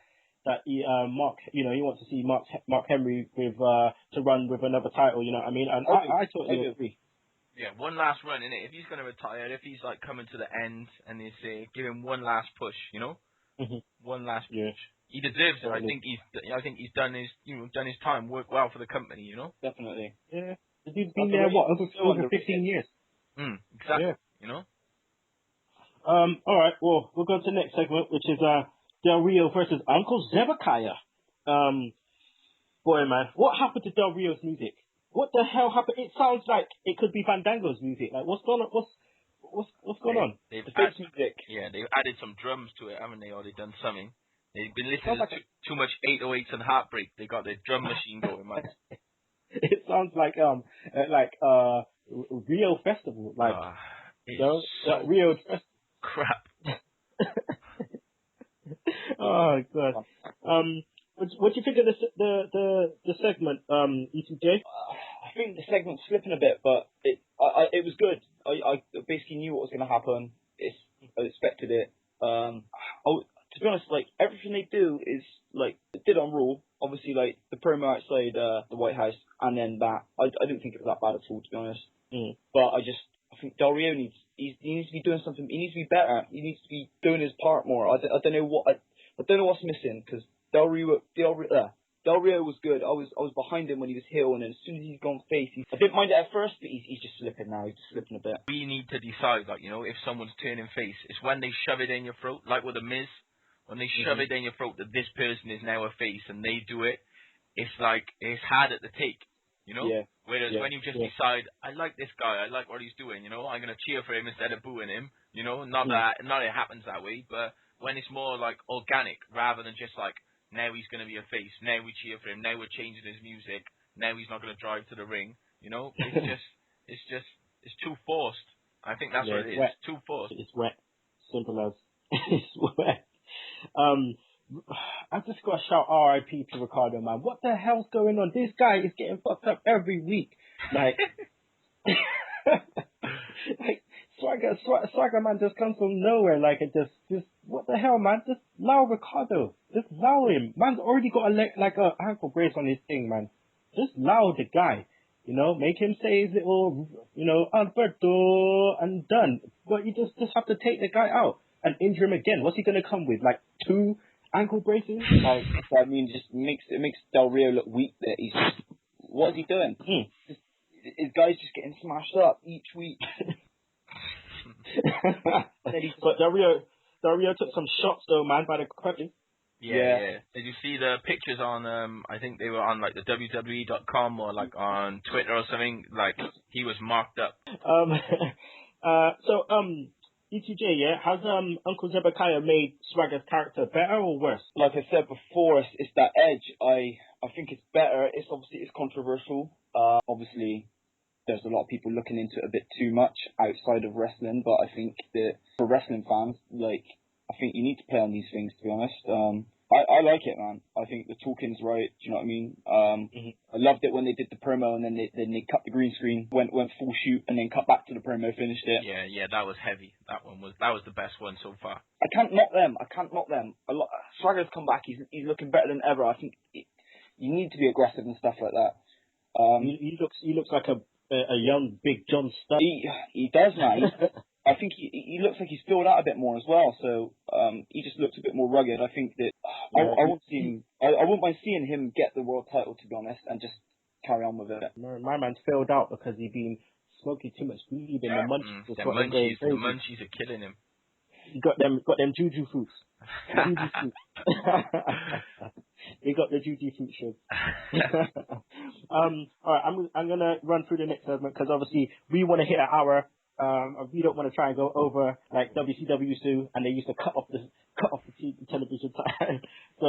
he, Mark, he wants to see Mark Henry with to run with another title. You know what I mean? And I totally agree.
Yeah, one last run, innit? If he's going to retire, if he's like coming to the end, and they say give him one last push, one last push.
Yeah.
He deserves it. I think he's done his time, worked well for the company,
Definitely.
Yeah. The dude's been there over 15 years.
Exactly.
Yeah. All right. Well, we'll go to the next segment, which is Del Rio versus Uncle Zebekiah. Boy, man, what happened to Del Rio's music? What the hell happened? It sounds like it could be Fandango's music. Like, what's going on? What's going on?
They've
music.
Yeah, they've added some drums to it, haven't they? Or they've done something. They've been listening to too much 808s and Heartbreak. They got their drum machine going, man.
It sounds like Rio Festival, like Rio
crap.
Oh god. What do you think of the segment, ECJ?
I think the segment's slipping a bit, but it was good. I basically knew what was going to happen. I expected it. To be honest, like everything they do is like it did on Raw. Obviously, like the promo outside the White House, and then that I didn't think it was that bad at all, to be honest. But I think Del Rio needs to be doing something. He needs to be better. He needs to be doing his part more. I don't know what's missing, because Del Rio was good. I was behind him when he was heel, and then as soon as he's gone face, I didn't mind it at first, but he's just slipping now. He's just slipping a bit.
We need to decide, like, if someone's turning face, it's when they shove it in your throat, like with the Miz. When they shove it in your throat that this person is now a face and they do it, it's like, it's hard at the take,
Yeah.
Whereas when you just decide, I like this guy, I like what he's doing, I'm going to cheer for him instead of booing him, not that it happens that way, but when it's more like organic rather than just like, now he's going to be a face, now we cheer for him, now we're changing his music, now he's not going to drive to the ring, it's too forced. I think that's what it is. Wet. It's too forced.
It's wet. Simple as. It's wet. I just got to shout RIP to Ricardo, man. What the hell's going on? This guy is getting fucked up every week. Like, Swagger man just comes from nowhere. Like, it just what the hell, man? Just allow Ricardo. Just allow him. Man's already got a ankle brace on his thing, man. Just allow the guy. Make him say his little, Alberto, and done. But you just have to take the guy out and injure him again. What's he going to come with? Like 2 ankle braces? Like,
I mean, it makes Del Rio look weak. That he's what is he doing? His guy's just getting smashed up each week.
But Del Rio took some shots though, man, by the crutches.
Yeah. Did you see the pictures on? I think they were on like the WWE.com or like on Twitter or something. Like he was marked up.
ETJ, has Uncle Zebekiah made Swagger's character better or worse?
Like I said before, it's that edge. I think it's better. It's controversial. Obviously, there's a lot of people looking into it a bit too much outside of wrestling, but I think that for wrestling fans, like, I think you need to play on these things, to be honest. I like it, man. I think the talking's right. Do you know what I mean? I loved it when they did the promo and then they cut the green screen, went full shoot, and then cut back to the promo, finished it.
Yeah, that was heavy. That was the best one so far.
I can't knock them. Swagger's come back. He's looking better than ever. I think you need to be aggressive and stuff like that.
He looks like a young Big John Studd.
He does, man. I think he looks like he's filled out a bit more as well. So he just looks a bit more rugged. I think that I wouldn't mind seeing him get the world title, to be honest, and just carry on with it.
My man's filled out because he's been smoking too much weed and the munchies.
The munchies are killing him.
He got them juju fruits. He got the juju fruit show. All right, I'm gonna run through the next segment because obviously we want to hit an hour. We don't want to try and go over like WCW used to, and they used to cut off the television time. So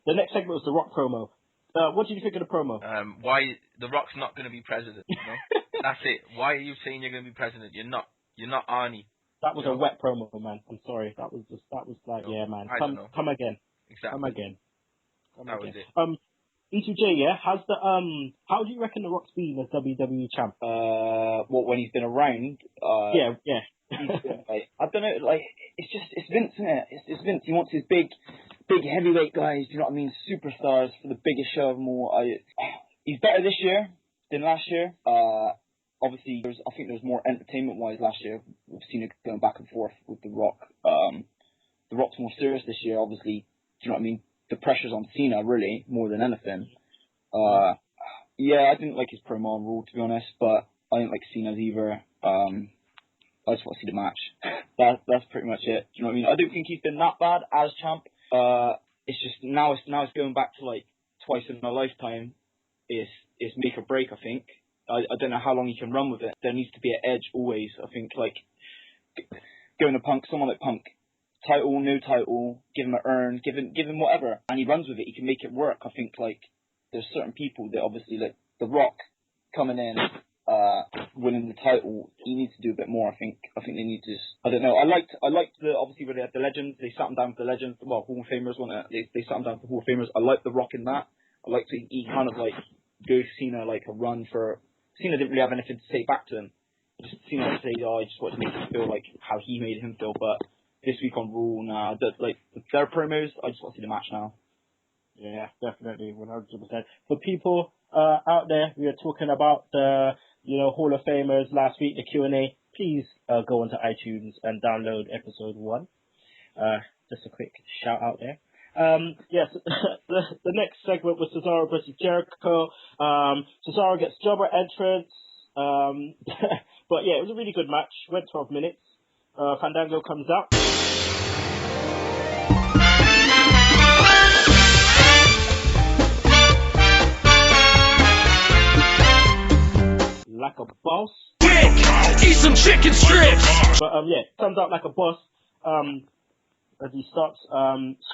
the next segment was the Rock promo. What did you think of the promo?
Why the Rock's not going to be president? That's it. Why are you saying you're going to be president? You're not Arnie.
That was a wet promo, man. I'm sorry. That was like, yeah, man. Come again.
Exactly.
Come again.
That was it.
E2J, yeah. How do you reckon The Rock's been as WWE champ?
When he's been around?
Yeah.
I don't know. Like, it's Vince, isn't it? It's Vince. He wants his big heavyweight guys. You know what I mean? Superstars for the biggest show of them all. He's better this year than last year. Obviously, I think there was more entertainment-wise last year. We've seen it going back and forth with The Rock. The Rock's more serious this year, obviously. Do you know what I mean? The pressure's on Cena, really, more than anything. I didn't like his promo on Raw, to be honest, but I didn't like Cena's either. I just want to see the match. That's pretty much it. Do you know what I mean? I don't think he's been that bad as champ. It's just now it's going back to like twice in a lifetime. It's make or break, I think. I don't know how long he can run with it. There needs to be an edge always. I think like going to Punk, someone like Punk, title, no title, give him an earn, give him whatever, and he runs with it. He can make it work. I think like there's certain people that obviously like The Rock coming in, winning the title. He needs to do a bit more. I think they need to. I don't know. I liked the obviously where they had the legends. They sat him down for the legends. Well, Hall of Famers, wasn't it? They sat him down for Hall of Famers. I like The Rock in that. I liked he kind of like gave Cena like a run for. Cena didn't really have anything to say back to him. Cena would say, I just wanted to make him feel like how he made him feel. But this week on Raw, now, like their promos, I just want to see the match now.
Yeah, definitely, 100%. For people out there, we were talking about the Hall of Famers last week, the Q&A. Please go onto iTunes and download episode 1. Just a quick shout out there. Yes, the next segment was Cesaro versus Jericho. Cesaro gets jobber entrance. But yeah, it was a really good match. Went 12 minutes. Fandango comes out. Like a boss.
Eat some chicken strips.
But comes out like a boss. As he starts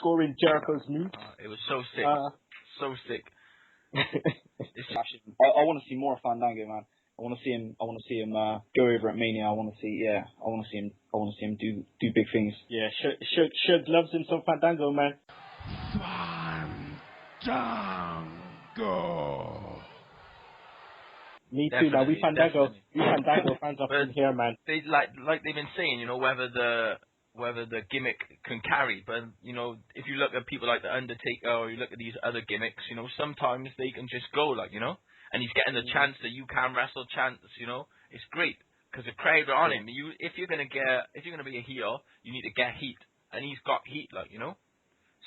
scoring Jericho's moves.
It was so sick. So sick.
I want to see more of Fandango, man. I want to see him go over at Mania. I want to see him do big things.
Yeah, Shug loves him some Fandango, man.
Fandango.
Me too. Now we Fandango fans up in here, man.
They like they've been saying, whether the gimmick can carry, but if you look at people like the Undertaker or you look at these other gimmicks, sometimes they can just go and he's getting the chance that you can wrestle chance, it's great because the crowd are on him. If you're gonna be a heel, you need to get heat, and he's got heat,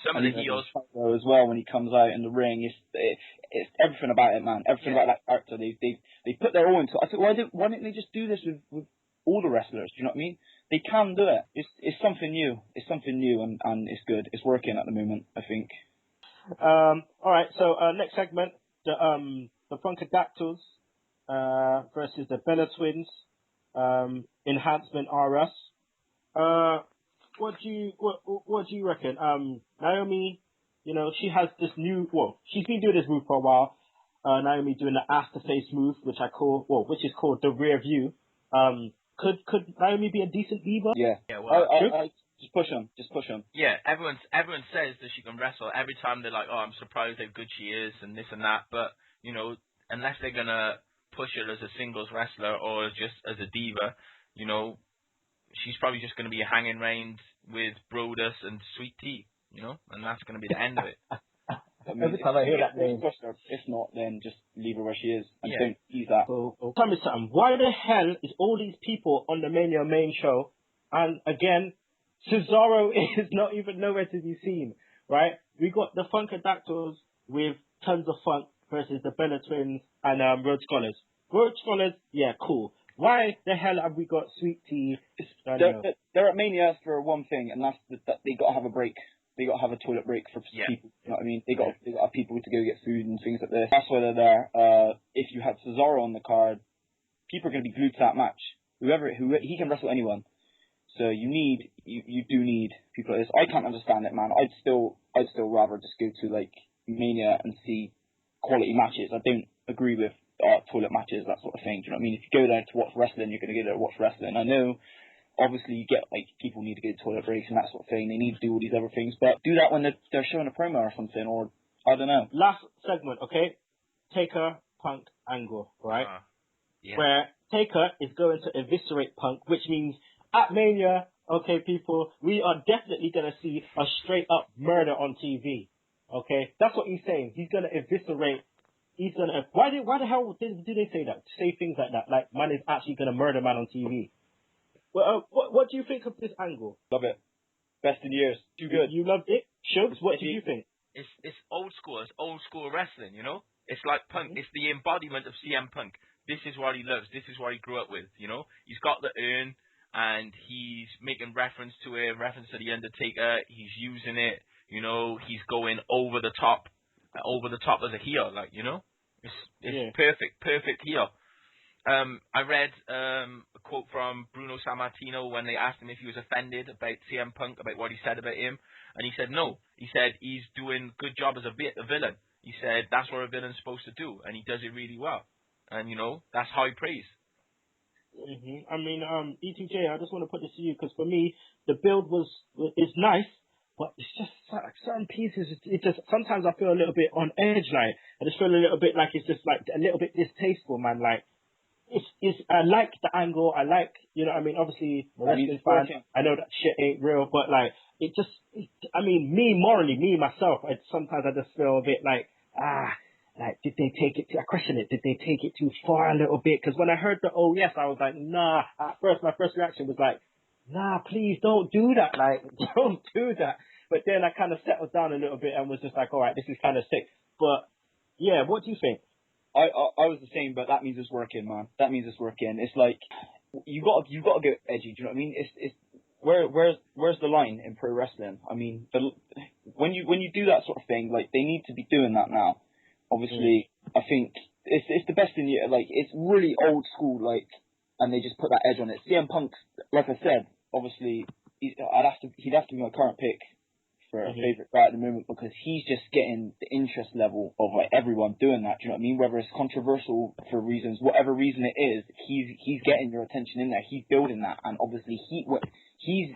some of the heels
as well when he comes out in the ring. It's everything about it, man. Everything about that character. They put their all into it. I thought, why didn't they just do this with all the wrestlers? Do you know what I mean? They can do it. It's something new. It's something new, and it's good. It's working at the moment, I think.
All right. So next segment, the Funkadactyls versus the Bella Twins, Enhancement RS. What do you reckon? Naomi, she has this new. Well, she's been doing this move for a while. Naomi doing the ass to face move, which is called the rear view. Could Naomi be a decent diva?
Yeah.
Well,
I just push him.
Yeah, everyone says that she can wrestle. Every time they're like, oh, I'm surprised how good she is and this and that. But, unless they're going to push her as a singles wrestler or just as a diva, she's probably just going to be hanging around with Brodus and Sweet Tea, and that's going to be the end of it.
Every time I hear that name.
If not, then just leave her where she is and don't use that.
Tell me something. Why the hell is all these people on the Mania main show? And again, Cesaro is not even nowhere to be seen, right? We got the Funkadactyls with tons of funk versus the Bella Twins and Road Scholars. Road Scholars, yeah, cool. Why the hell have we got Sweet Tea?
They're at Mania for one thing, and that's that they got to have a break. They got to have a toilet break for people. You know what I mean? They got to have people to go get food and things like this. That's why they're there. If you had Cesaro on the card, people are going to be glued to that match. Who he can wrestle anyone. So you do need people like this. I can't understand it, man. I'd still rather just go to like Mania and see quality matches. I don't agree with toilet matches, that sort of thing. Do you know what I mean? If you go there to watch wrestling, you're going to go there to watch wrestling. I know obviously you get, like, people need to go to toilet breaks and that sort of thing. They need to do all these other things, but do that when they're showing a promo or something, or I don't know.
Last segment, okay? Taker, Punk, Angle, right?
Yeah.
Where Taker is going to eviscerate Punk, which means at Mania, okay, people, we are definitely going to see a straight up murder on TV. Okay? That's what he's saying. He's going to eviscerate. He's going to... Why the hell do they say that? Say things like that. Like, man is actually going to murder man on TV. Well, what do you think of this angle?
Love it. Best in years. Too good.
You loved it? Shugs, what did you think?
It's old school. It's old school wrestling, you know? It's like Punk. It's the embodiment of CM Punk. This is what he loves. This is what he grew up with, you know? He's got the urn, and he's making reference to it, reference to The Undertaker. He's using it, you know? He's going over the top as a heel, like, you know? It's perfect heel. I read a quote from Bruno Sammartino when they asked him if he was offended about CM Punk, about what he said about him, and he said no. He said he's doing a good job as a villain. He said that's what a villain's supposed to do, and he does it really well. And, you know, that's high praise.
I mean, ETJ, I just want to put this to you, because for me, the build is nice, but it's just like certain pieces, it just, sometimes I feel a little bit on edge, like, I just feel a little bit like it's just like a little bit distasteful, man, like, I like the angle, I like, you know what I mean, obviously, I'm a wrestling fan, I know that shit ain't real, but like, me, myself, sometimes I just feel a bit like, like, did they take it, I question it, did they take it too far a little bit? Because when I heard the oh yes, I was like, nah, at first, my first reaction was like, nah, please don't do that, like, don't do that. But then I kind of settled down a little bit and was just like, alright, this is kind of sick. But, yeah, what do you think?
I was the same, but that means it's working, man. That means it's working. It's like you got to go edgy. Do you know what I mean? It's where's the line in pro wrestling? I mean, when you do that sort of thing, like they need to be doing that now. Obviously, I think it's the best in the like it's really old school, like, and they just put that edge on it. CM Punk, like I said, obviously he'd have to be my current pick for a favourite guy at the moment, because he's just getting the interest level of like everyone doing that. Do you know what I mean? Whether it's controversial for reasons, whatever reason it is, he's getting your attention in there. He's building that, and obviously he's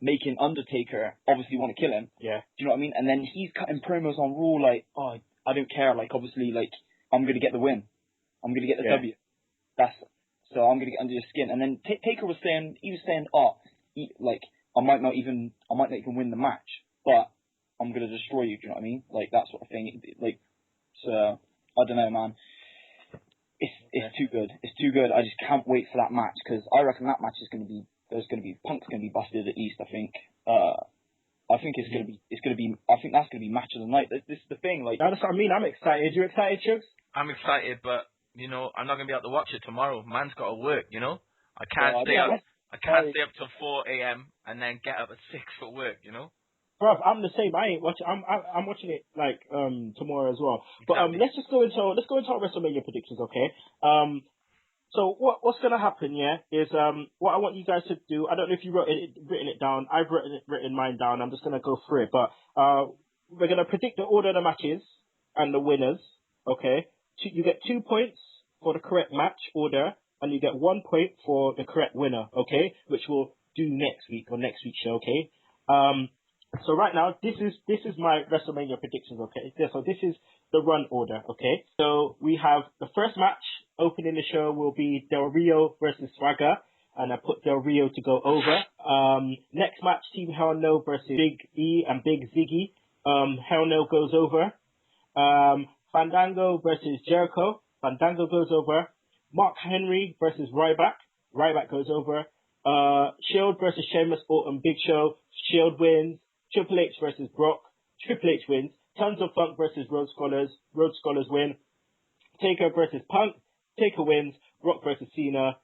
making Undertaker obviously want to kill him.
Yeah.
Do you know what I mean? And then he's cutting promos on Raw like, oh, I don't care. Like obviously, like I'm gonna get the win. I'm gonna get the W. So I'm gonna get under your skin. And then Taker was saying, like, I might not even win the match, but I'm gonna destroy you. Do you know what I mean? Like that sort of thing. Like, so I don't know, man. It's too good. It's too good. I just can't wait for that match, because I reckon that match is gonna be. Punk's gonna be busted at least. I think. I think it's gonna be. I think that's gonna be match of the night. This is the thing. Like
that's what I mean. I'm excited. You excited, Chugs?
I'm excited, but you know, I'm not gonna be able to watch it tomorrow. Man's got to work. You know, I can't stay up. I can't stay up till 4 a.m. and then get up at 6 for work, you know?
Bro, I'm the same. I ain't watching. I'm watching it like tomorrow as well. But let's go into our WrestleMania predictions, okay? So what's gonna happen? Yeah, is what I want you guys to do. I don't know if you written it down. I've written mine down. I'm just gonna go through it. But we're gonna predict the order of the matches and the winners. Okay, you get 2 points for the correct match order, and you get 1 point for the correct winner, okay? Which we'll do next week or next week's show, okay? So right now, this is my WrestleMania predictions, okay? So this is the run order, okay? So we have the first match opening the show will be Del Rio versus Swagger, and I put Del Rio to go over. Next match, Team Hell No versus Big E and Big Ziggy. Hell No goes over. Fandango versus Jericho. Fandango goes over. Mark Henry versus Ryback. Ryback goes over. Shield versus Sheamus, Orton, Big Show. Shield wins. Triple H versus Brock. Triple H wins. Tons of Funk versus Rhodes Scholars. Rhodes Scholars win. Taker versus Punk. Taker wins. Rock versus Cena.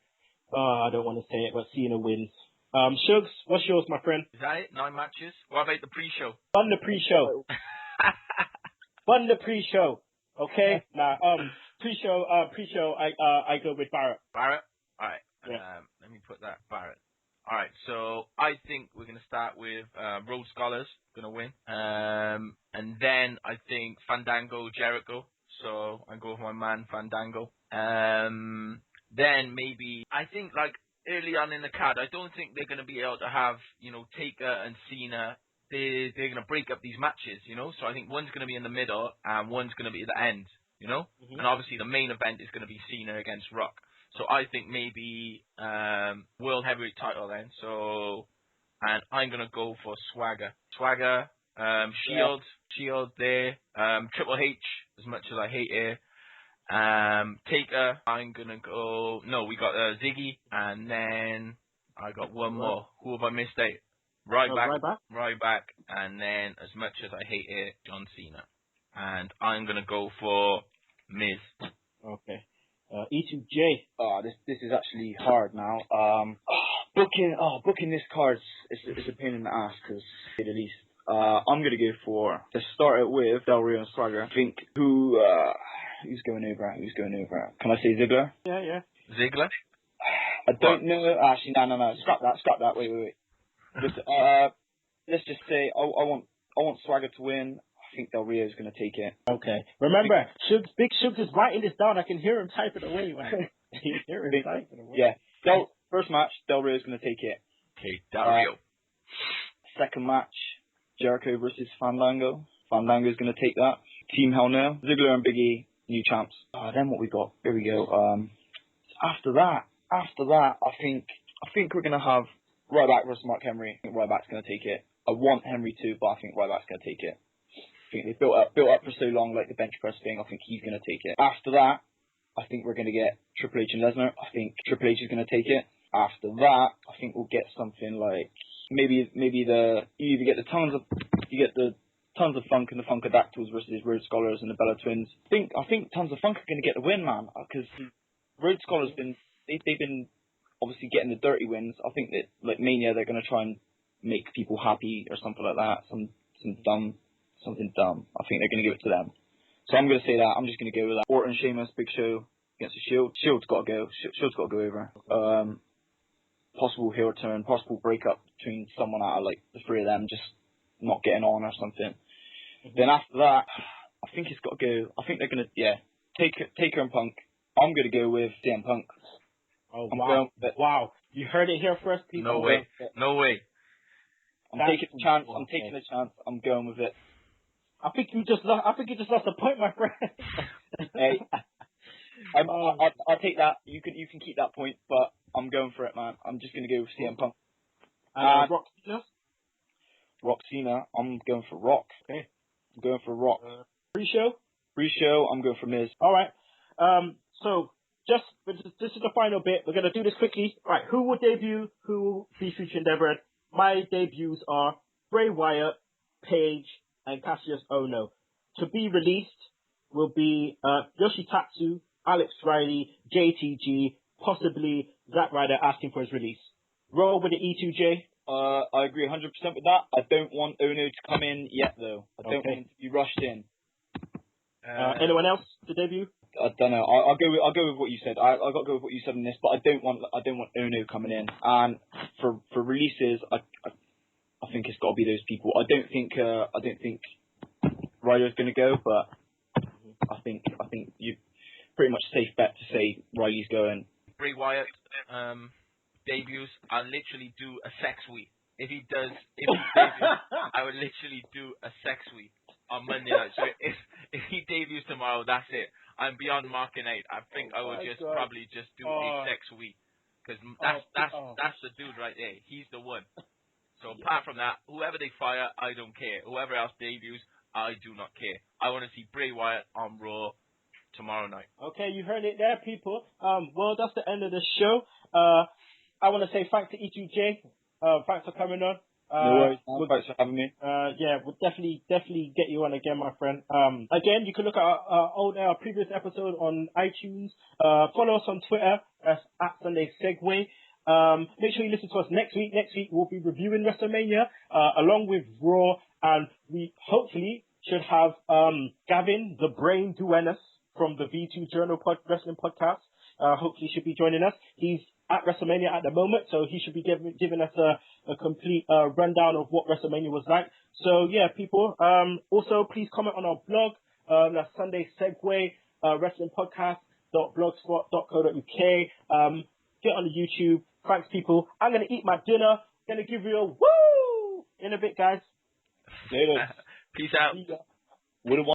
I don't want to say it, but Cena wins. Shugs, what's yours, my friend?
Is that it? 9 matches? What about the pre-show?
Fun the pre-show. Fun the pre-show. Okay? Nah, pre-show, I go with Barrett.
Barrett? Alright.
Yeah.
Let me put that. Barrett. Alright, so I think we're going to start with Rhodes Scholars. Going to win. And then I think Fandango, Jericho. So I go with my man Fandango. Then maybe, I think like, early on in the card, I don't think they're going to be able to have, you know, Taker and Cena. They're going to break up these matches, you know. So I think one's going to be in the middle and one's going to be at the end, you know. And obviously the main event is going to be Cena against Rock. So I think maybe World Heavyweight title then. So, and I'm going to go for Swagger. Shield there. Triple H, as much as I hate it. Taker, I'm going to go... No, we got Ziggy, and then I got one more. Who have I missed out? Ryback, and then, as much as I hate it, John Cena. And I'm going to go for Miz.
Okay. E2J.
Oh, this is actually hard now. Booking this card is a pain in the ass, to say the least. I'm going to go for, to start it with, Del Rio and Swagger. I think who's going over? Can I say Ziggler?
Yeah.
Ziggler?
I don't know. Actually, no. Scrap that. Wait. Let's just say I want Swagger to win. I think Del Rio is going to take it.
Okay. Remember, Big Shugs is writing this down. I can hear him typing away, man.
Yeah. First match, Del Rio is going to take it.
Okay, Del Rio.
Second match, Jericho versus Fandango. Fandango is going to take that. Team Hell No. Ziggler and Big E, new champs. Then what we got? Here we go. After that, I think we're going to have Ryback versus Mark Henry. I think Ryback's going to take it. I want Henry too, but I think Ryback's going to take it. I think they built up for so long, like the bench press thing. I think he's going to take it. After that, I think we're going to get Triple H and Lesnar. I think Triple H is going to take it. After that, I think we'll get something like maybe you get the tons of Funk and the Funkadactyls versus Road Scholars and the Bella Twins. I think Tons of Funk are going to get the win, man, because Road Scholars they've been obviously getting the dirty wins. I think that like Mania they're going to try and make people happy or something like that. Something dumb. I think they're going to give it to them. So I'm going to say that. I'm just going to go with that. Orton, Sheamus, Big Show against the Shield. Shield's got to go. Shield's got to go over. Possible heel turn, possible breakup between someone out of like the three of them just not getting on or something. Then after that, I think it's got to go. I think they're going to, Taker and Punk. I'm going to go with CM Punk.
Oh, wow. Wow. You heard it here first, people.
No way.
I'm taking a chance. I'm going with it.
I think you just lost a point, my friend.
Hey, I'll take that. You can keep that point, but I'm going for it, man. I'm just going to go with CM Punk.
Rock Cena?
Rock Cena. I'm going for Rock.
Okay.
I'm going for Rock.
Pre-show?
Pre-show, I'm going for Miz.
All right. So, this is the final bit. We're going to do this quickly. All right, who will debut? Who will be featured in Deborah? My debuts are Bray Wyatt, Paige, and Cassius Ohno. To be released will be Yoshitatsu, Alex Riley, JTG, possibly Zack Ryder asking for his release. Roll with the E2J.
I agree 100% with that. I don't want Ono to come in yet, though. I don't want him to be rushed in.
Anyone else to debut?
I don't know. I'll go with what you said. I got to go with what you said in this, but I don't want Ono coming in. And for releases, I think it's got to be those people. I don't think Ryder's going to go, but I think you pretty much safe bet to say Riley's going.
Bray Wyatt debuts. I'll literally do a sex week. If he debuts, I would literally do a sex week on Monday night. So if he debuts tomorrow, that's it. I'm beyond marking out. I think I would probably just do a sex week, because that's the dude right there. He's the one. So apart from that, whoever they fire, I don't care. Whoever else debuts, I do not care. I want to see Bray Wyatt on Raw tomorrow night.
Okay, you heard it there, people. Well, that's the end of the show. I want to say thanks to E2J. Thanks for coming on.
No worries. Thanks for having me.
We'll definitely get you on again, my friend. Again, you can look at our previous episode on iTunes. Follow us on Twitter. That's at Sunday Segue. Make sure you listen to us next week. Next week, we'll be reviewing Wrestlemania, along with Raw, and we hopefully should have Gavin, the Brain Duenas, from the V2 Journal Wrestling Podcast. Hopefully should be joining us. He's at WrestleMania at the moment, so he should be giving us a complete rundown of what WrestleMania was like. So yeah, people. Also, please comment on our blog. That's Sunday Segue, Wrestling Podcast .blogspot.co.uk. get on the YouTube. Thanks, people. I'm going to eat my dinner. Going to give you a woo in a bit, guys.
Later.
Peace out.
Wouldn't want